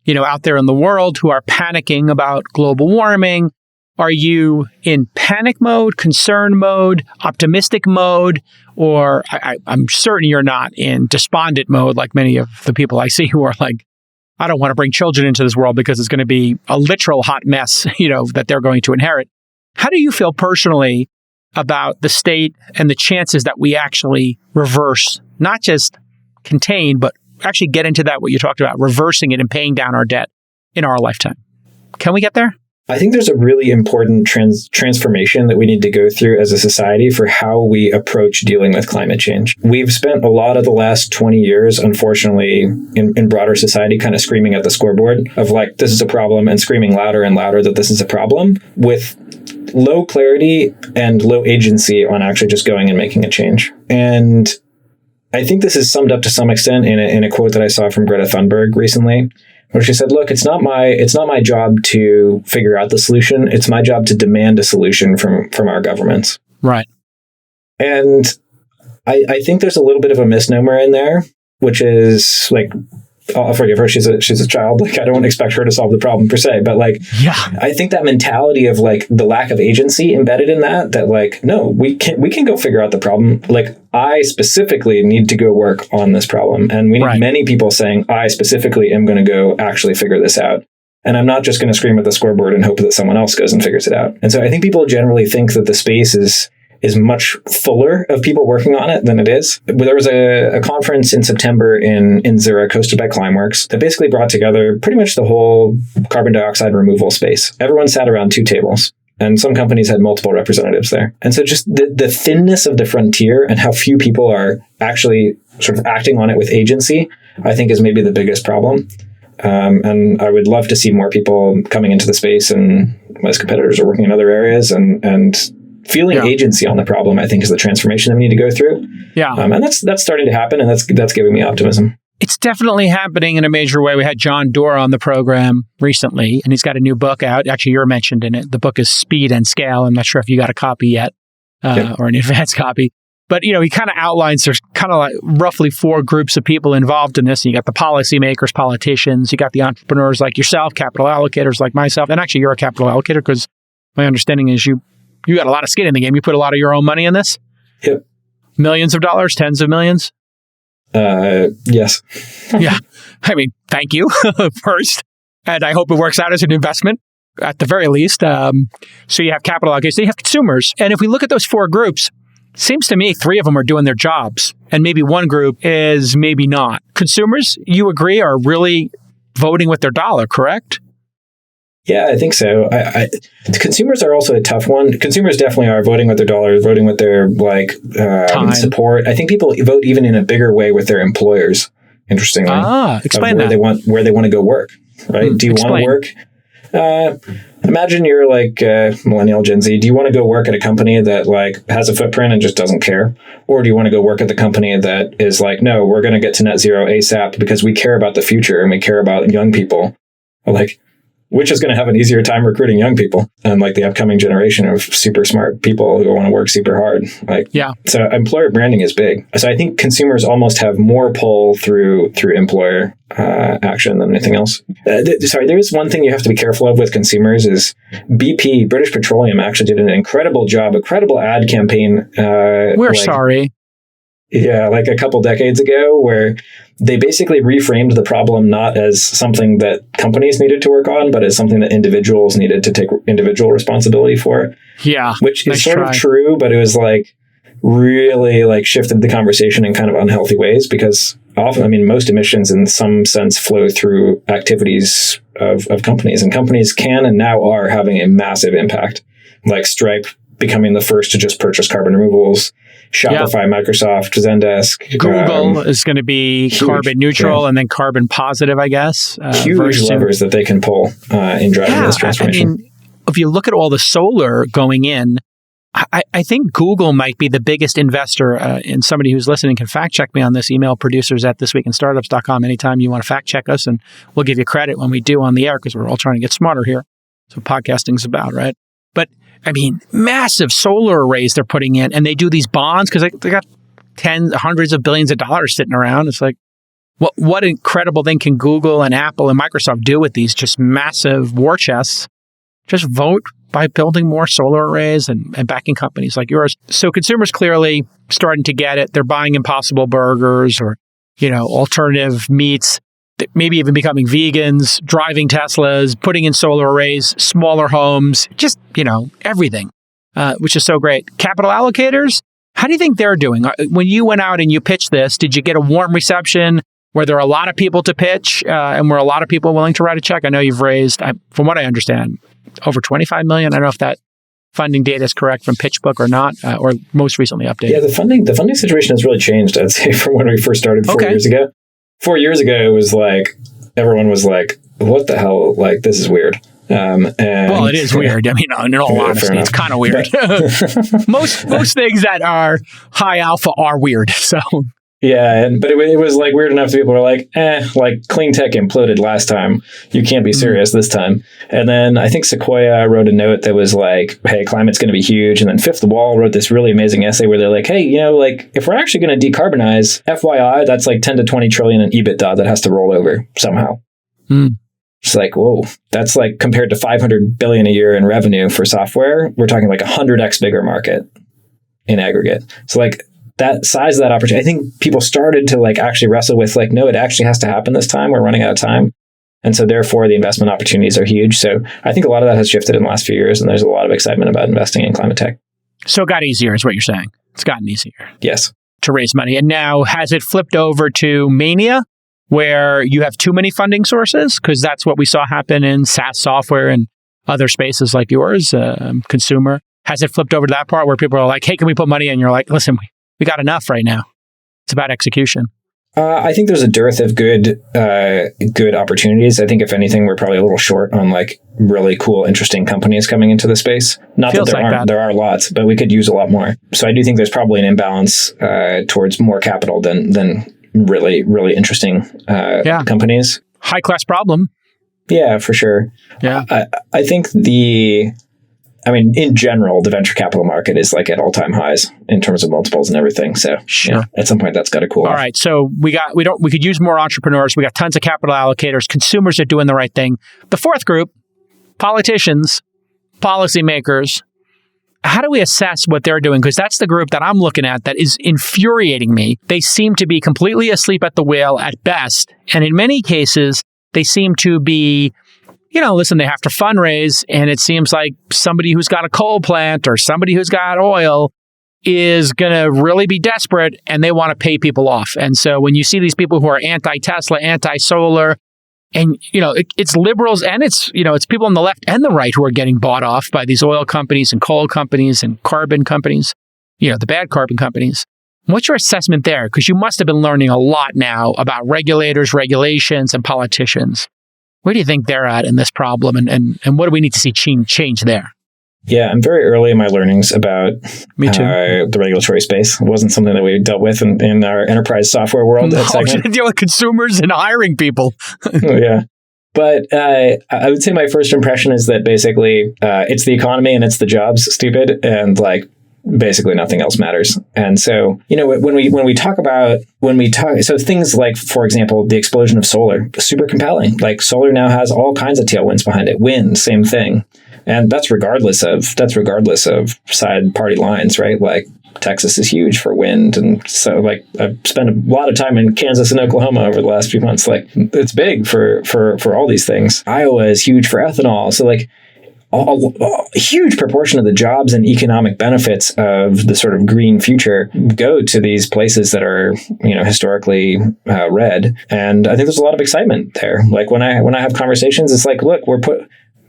out there in the world who are panicking about global warming. Are you in panic mode, concern mode, optimistic mode, or I'm certain you're not in despondent mode like many of the people I see who are like, I don't want to bring children into this world because it's going to be a literal hot mess, that they're going to inherit. How do you feel personally about the state and the chances that we actually reverse, not just contain, but actually get into that, what you talked about, reversing it and paying down our debt in our lifetime? Can we get there? I think there's a really important transformation that we need to go through as a society for how we approach dealing with climate change. We've spent a lot of the last 20 years, unfortunately, in broader society, kind of screaming at the scoreboard of this is a problem, and screaming louder and louder that this is a problem, with low clarity and low agency on actually just going and making a change. And I think this is summed up to some extent in a quote that I saw from Greta Thunberg recently, where she said, look, it's not my job to figure out the solution. It's my job to demand a solution from our governments. Right. And I think there's a little bit of a misnomer in there, which is I'll forgive her. She's a child. I don't expect her to solve the problem per se, but I think that mentality of the lack of agency embedded in that no, we can go figure out the problem. I specifically need to go work on this problem. And we need many people saying, I specifically am going to go actually figure this out. And I'm not just going to scream at the scoreboard and hope that someone else goes and figures it out. And so I think people generally think that the space is much fuller of people working on it than it is. There was a conference in September in Zurich hosted by Climeworks that basically brought together pretty much the whole carbon dioxide removal space. Everyone sat around 2 tables. And some companies had multiple representatives there. And so just the thinness of the frontier and how few people are actually sort of acting on it with agency, I think is maybe the biggest problem. And I would love to see more people coming into the space, and as competitors are working in other areas and feeling agency on the problem, I think, is the transformation that we need to go through. Yeah. And that's starting to happen, and that's giving me optimism. It's definitely happening in a major way. We had John Doerr on the program recently, and he's got a new book out. Actually, you're mentioned in it. The book is Speed and Scale. I'm not sure if you got a copy yet or an advanced copy. But, he kind of outlines there's kind of like roughly 4 groups of people involved in this. You got the policymakers, politicians, you got the entrepreneurs like yourself, capital allocators like myself. And actually, you're a capital allocator because my understanding is you got a lot of skin in the game. You put a lot of your own money in this? Yep. Millions of dollars, tens of millions? Yes. Yeah. I mean, thank you first. And I hope it works out as an investment at the very least. So you have capital allocators, you have consumers. And if we look at those 4 groups, seems to me 3 of them are doing their jobs and maybe one group is maybe not. Consumers, you agree, are really voting with their dollar, correct? Yeah, I think so. Consumers are also a tough one. Consumers definitely are voting with their dollars, voting with their support. I think people vote even in a bigger way with their employers. Interestingly, explain where that. Where they want to go work. Right? Do you want to work? Imagine you're like millennial Gen Z. Do you want to go work at a company that like has a footprint and just doesn't care, or do you want to go work at the company that is like, no, we're going to get to net zero ASAP because we care about the future and we care about young people? Or like, which is going to have an easier time recruiting young people and like the upcoming generation of super smart people who want to work super hard. So employer branding is big. So I think consumers almost have more pull through employer action than anything else. There is one thing you have to be careful of with consumers is BP, British Petroleum, actually did an incredible job, incredible ad campaign. We're sorry. Yeah, like a couple decades ago, where they basically reframed the problem not as something that companies needed to work on, but as something that individuals needed to take individual responsibility for. Yeah. Which is sort of true, but it was like really like shifted the conversation in kind of unhealthy ways, because often, most emissions in some sense flow through activities of companies, and companies can and now are having a massive impact, like Stripe becoming the first to just purchase carbon removals. Shopify, Microsoft, Zendesk. Google is going to be carbon neutral and then carbon positive, I guess. Huge levers that they can pull in driving this transformation. If you look at all the solar going in, I think Google might be the biggest investor. And somebody who's listening can fact check me on this. Email producers@thisweekinstartups.com anytime you want to fact check us, and we'll give you credit when we do on the air, because we're all trying to get smarter here. That's what podcasting's about, right? But massive solar arrays they're putting in, and they do these bonds because they got hundreds of billions of dollars sitting around. It's like, what incredible thing can Google and Apple and Microsoft do with these just massive war chests? Just vote by building more solar arrays and backing companies like yours. So consumers clearly starting to get it. They're buying Impossible Burgers or, alternative meats. Maybe even becoming vegans, driving Teslas, putting in solar arrays, smaller homes, just, everything, which is so great. Capital allocators, how do you think they're doing? When you went out and you pitched this, did you get a warm reception? Were there a lot of people to pitch and were a lot of people willing to write a check? I know you've raised, from what I understand, over 25 million. I don't know if that funding data is correct from PitchBook or not, or most recently updated. Yeah, the funding situation has really changed, I'd say, from when we first started 4 years ago. 4 years ago, it was like, everyone was like, what the hell? Like, this is weird. Well, it is weird. In all honesty, it's kind of weird. most things that are high alpha are weird. So yeah, but it was like weird enough that people were like, like clean tech imploded last time. You can't be serious this time. And then I think Sequoia wrote a note that was like, hey, climate's going to be huge. And then Fifth Wall wrote this really amazing essay where they're like, hey, if we're actually going to decarbonize, FYI, that's like 10 to 20 trillion in EBITDA that has to roll over somehow. It's like, whoa, that's like compared to 500 billion a year in revenue for software, we're talking like 100x bigger market in aggregate. So like that size of that opportunity, I think people started to like actually wrestle with like, no, it actually has to happen this time. We're running out of time. And so therefore the investment opportunities are huge. So I think a lot of that has shifted in the last few years, and there's a lot of excitement about investing in climate tech. So it got easier is what you're saying. It's gotten easier. Yes. To raise money. And now has it flipped over to mania, where you have too many funding sources? Because that's what we saw happen in SaaS software and other spaces like yours, consumer? Has it flipped over to that part where people are like, hey, can we put money in? You're like, listen, we got enough right now. It's about execution. I think there's a dearth of good opportunities. I think if anything, we're probably a little short on like really cool, interesting companies coming into the space. Not that there are lots, but we could use a lot more. So I do think there's probably an imbalance towards more capital than really, really interesting companies. High class problem. Yeah, for sure. Yeah. I think in general, the venture capital market is like at all-time highs in terms of multiples and everything. So at some point that's got to cool off. All right. So we could use more entrepreneurs. We got tons of capital allocators. Consumers are doing the right thing. The fourth group, politicians, policymakers. How do we assess what they're doing? Because that's the group that I'm looking at that is infuriating me. They seem to be completely asleep at the wheel at best. And in many cases, they seem to be, listen, they have to fundraise, and it seems like somebody who's got a coal plant or somebody who's got oil is going to really be desperate, and they want to pay people off. And so when you see these people who are anti-Tesla, anti-solar, and, it's liberals and it's people on the left and the right who are getting bought off by these oil companies and coal companies and carbon companies, the bad carbon companies. What's your assessment there? Because you must have been learning a lot now about regulators, regulations, and politicians. Where do you think they're at in this problem, and what do we need to see change there? Yeah, I'm very early in my learnings about the regulatory space. It wasn't something that we dealt with in our enterprise software world. No, you didn't deal with consumers and hiring people. Yeah. But I would say my first impression is that basically it's the economy and it's the jobs, stupid, and like basically nothing else matters. And so, when we talk so things like, for example, the explosion of solar, super compelling. Like solar now has all kinds of tailwinds behind it. Wind, same thing. And that's regardless of side party lines, right? Like Texas is huge for wind. And so like I've spent a lot of time in Kansas and Oklahoma over the last few months. Like it's big for all these things. Iowa is huge for ethanol. So like a huge proportion of the jobs and economic benefits of the sort of green future go to these places that are, historically red. And I think there's a lot of excitement there. Like when I have conversations, it's like, look,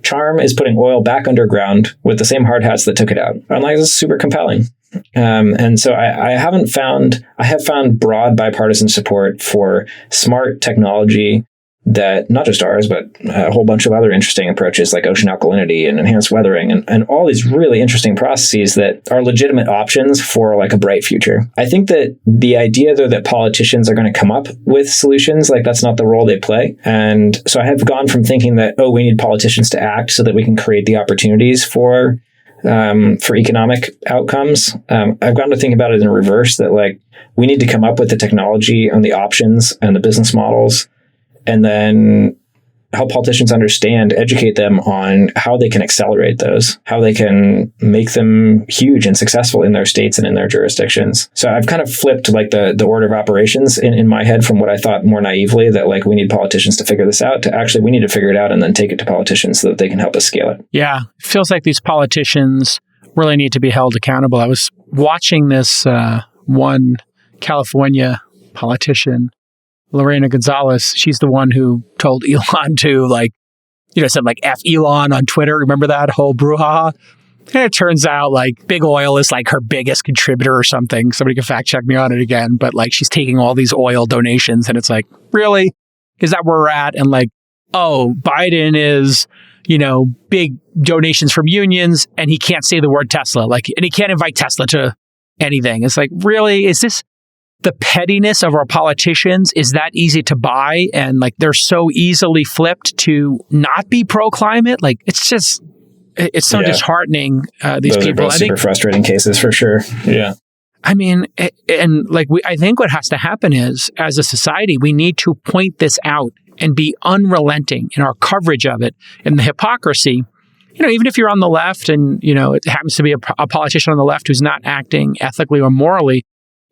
Charm is putting oil back underground with the same hard hats that took it out. I'm like, this is super compelling. And so I have found broad bipartisan support for smart technology that not just ours, but a whole bunch of other interesting approaches like ocean alkalinity and enhanced weathering and all these really interesting processes that are legitimate options for like a bright future. I think that the idea though that politicians are going to come up with solutions, like that's not the role they play. And so I have gone from thinking that, we need politicians to act so that we can create the opportunities for economic outcomes. I've gone to think about it in reverse, that like we need to come up with the technology and the options and the business models, and then help politicians educate them on how they can accelerate those, how they can make them huge and successful in their states and in their jurisdictions. So I've kind of flipped like the order of operations in my head from what I thought more naively, that like we need politicians to figure this out, to actually we need to figure it out and then take it to politicians so that they can help us scale it. Yeah, it feels like these politicians really need to be held accountable. I was watching this one California politician, Lorena Gonzalez. She's the one who told Elon to said like F Elon on Twitter. Remember that whole brouhaha? And it turns out like big oil is like her biggest contributor or something. Somebody can fact check me on it again. But like she's taking all these oil donations and it's like, really? Is that where we're at? And like, Biden is, big donations from unions and he can't say the word Tesla. And he can't invite Tesla to anything. It's like, really? Is this the pettiness of our politicians? Is that easy to buy? And like they're so easily flipped to not be pro-climate. Like it's so disheartening. These Those people are both super frustrating cases for sure. Yeah. I mean, I think what has to happen is, as a society, we need to point this out and be unrelenting in our coverage of it and the hypocrisy. Even if you're on the left and, it happens to be a politician on the left who's not acting ethically or morally,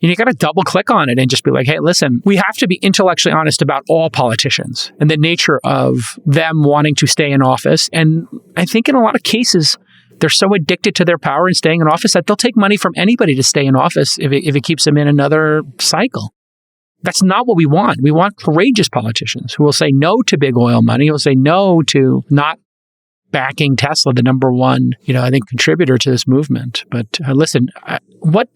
you got to double click on it and just be like, hey, listen, we have to be intellectually honest about all politicians and the nature of them wanting to stay in office. And I think in a lot of cases, they're so addicted to their power and staying in office that they'll take money from anybody to stay in office if it keeps them in another cycle. That's not what we want. We want courageous politicians who will say no to big oil money, who will say no to not backing Tesla, the number one, I think contributor to this movement. But listen,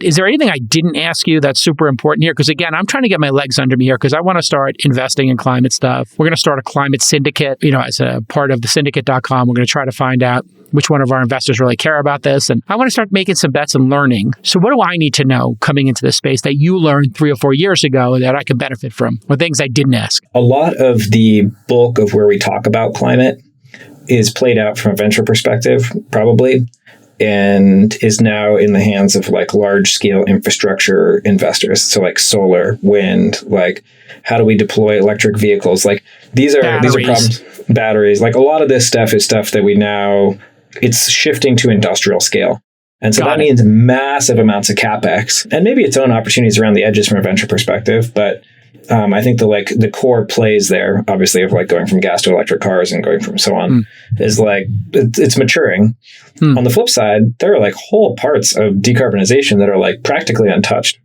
is there anything I didn't ask you that's super important here? Because again, I'm trying to get my legs under me here because I want to start investing in climate stuff. We're going to start a climate syndicate, as a part of the syndicate.com. We're going to try to find out which one of our investors really care about this. And I want to start making some bets and learning. So what do I need to know coming into this space that you learned 3 or 4 years ago that I could benefit from, or things I didn't ask? A lot of the bulk of where we talk about climate is played out from a venture perspective, probably, and is now in the hands of like large scale infrastructure investors. So like solar, wind, like how do we deploy electric vehicles? Like these are problems. Batteries. Like a lot of this stuff is stuff that it's shifting to industrial scale. And so that means massive amounts of CapEx and maybe its own opportunities around the edges from a venture perspective. But I think the core plays there, obviously, of like going from gas to electric cars and going from so on, is like it's maturing. On the flip side, there are like whole parts of decarbonization that are like practically untouched.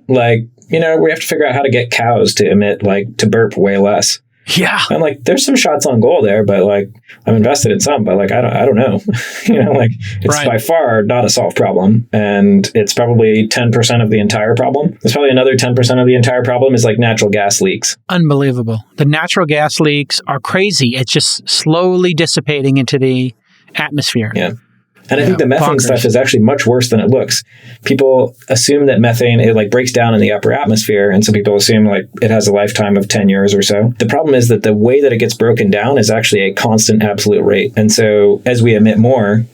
Like, we have to figure out how to get cows to burp way less. Yeah. And like, there's some shots on goal there, but like, I'm invested in some, but like, I don't know, it's by far not a solved problem. And it's probably 10% of the entire problem. There's probably another 10% of the entire problem is like natural gas leaks. Unbelievable. The natural gas leaks are crazy. It's just slowly dissipating into the atmosphere. Yeah. And I think the methane stuff is actually much worse than it looks. People assume that methane, it like breaks down in the upper atmosphere. And so people assume like it has a lifetime of 10 years or so. The problem is that the way that it gets broken down is actually a constant absolute rate. And so as we emit more,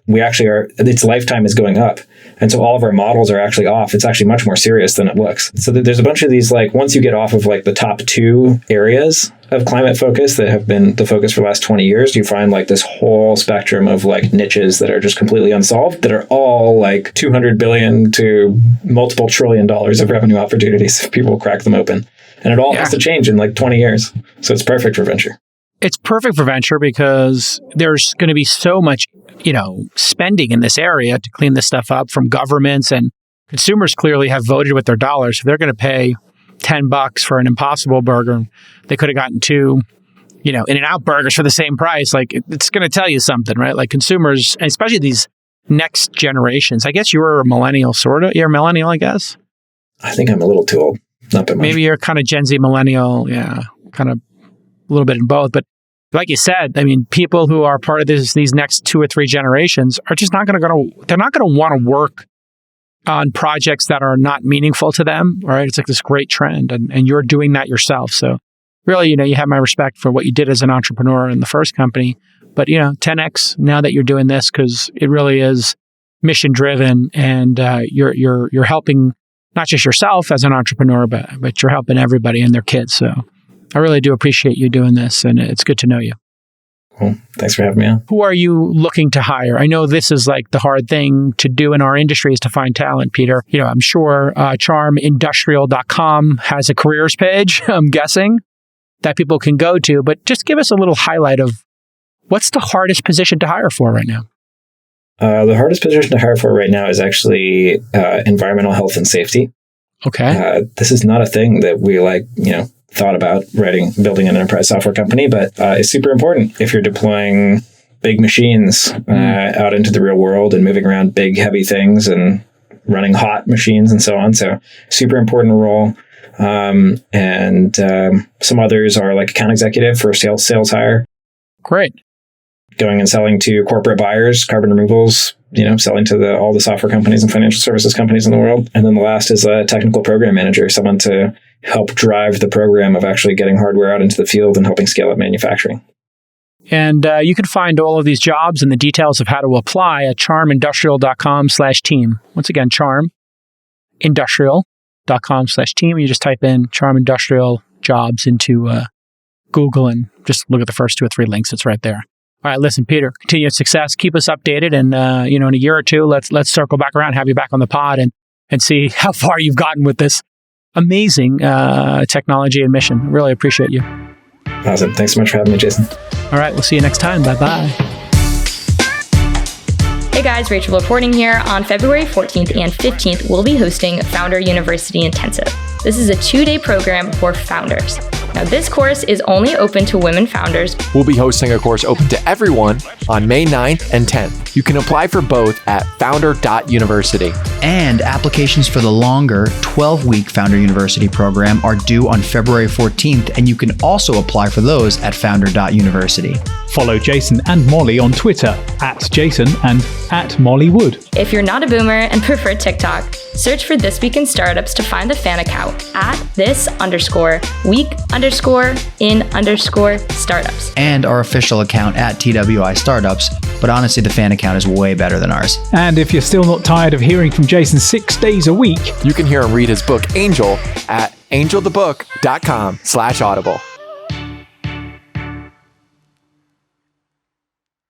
its lifetime is going up. And so all of our models are actually off. It's actually much more serious than it looks. So there's a bunch of these, like, once you get off of like the top 2 areas of climate focus that have been the focus for the last 20 years, you find like this whole spectrum of like niches that are just completely unsolved, that are all like 200 billion to multiple $1 trillion of revenue opportunities if people crack them open. And it all has to change in like 20 years. So it's perfect for venture. It's perfect for venture because there's going to be so much, spending in this area to clean this stuff up from governments, and consumers clearly have voted with their dollars. If they're going to pay $10 for an Impossible Burger, they could have gotten 2, In-N-Out burgers for the same price. Like, it's going to tell you something, right? Like consumers, and especially these next generations. I guess you're a millennial, sort of. You're a millennial, I guess. I think I'm a little too old. Not that much. Maybe you're kind of Gen Z millennial. Yeah, kind of a little bit in both. But like you said, I mean, people who are part of these next 2 or 3 generations are just not going to want to work on projects that are not meaningful to them, right? It's like this great trend, and you're doing that yourself. So really, you have my respect for what you did as an entrepreneur in the first company, but 10x now that you're doing this, because it really is mission driven, and you're helping not just yourself as an entrepreneur, but you're helping everybody and their kids. So I really do appreciate you doing this, and it's good to know you. Cool. Thanks for having me on. Who are you looking to hire? I know this is like the hard thing to do in our industry is to find talent, Peter. I'm sure charmindustrial.com has a careers page, I'm guessing, that people can go to, but just give us a little highlight of what's the hardest position to hire for right now? The hardest position to hire for right now is actually environmental health and safety. Okay. This is not a thing that we thought about building an enterprise software company, but it's super important if you're deploying big machines out into the real world and moving around big, heavy things and running hot machines and so on. So super important role. And some others are like account executive for sales hire. Great. Going and selling to corporate buyers, carbon removals, selling to all the software companies and financial services companies in the world. And then the last is a technical program manager, someone to help drive the program of actually getting hardware out into the field and helping scale up manufacturing. And you can find all of these jobs and the details of how to apply at charmindustrial.com/team. Once again, charmindustrial.com/team. You just type in Charm Industrial jobs into Google and just look at the first 2 or 3 links. It's right there. All right, listen, Peter, continued success. Keep us updated. And, in a year or 2, let's circle back around, have you back on the pod and see how far you've gotten with this amazing technology and mission. Really appreciate you. Awesome. Thanks so much for having me, Jason. All right, we'll see you next time. Bye-bye. Hey guys, Rachel reporting here. On February 14th and 15th, we'll be hosting Founder University Intensive. This is a 2-day program for founders. Now, this course is only open to women founders. We'll be hosting a course open to everyone on May 9th and 10th. You can apply for both at founder.university. And applications for the longer 12-week Founder University program are due on February 14th, and you can also apply for those at founder.university. Follow Jason and Molly on Twitter @Jason and @MollyWood. If you're not a boomer and prefer TikTok, search for This Week in Startups to find the fan account at this_week_in_startups. And our official account at TWI Startups, but honestly, the fan account is way better than ours. And if you're still not tired of hearing from Jason 6 days a week, you can hear him read his book Angel at angelthebook.com/audible.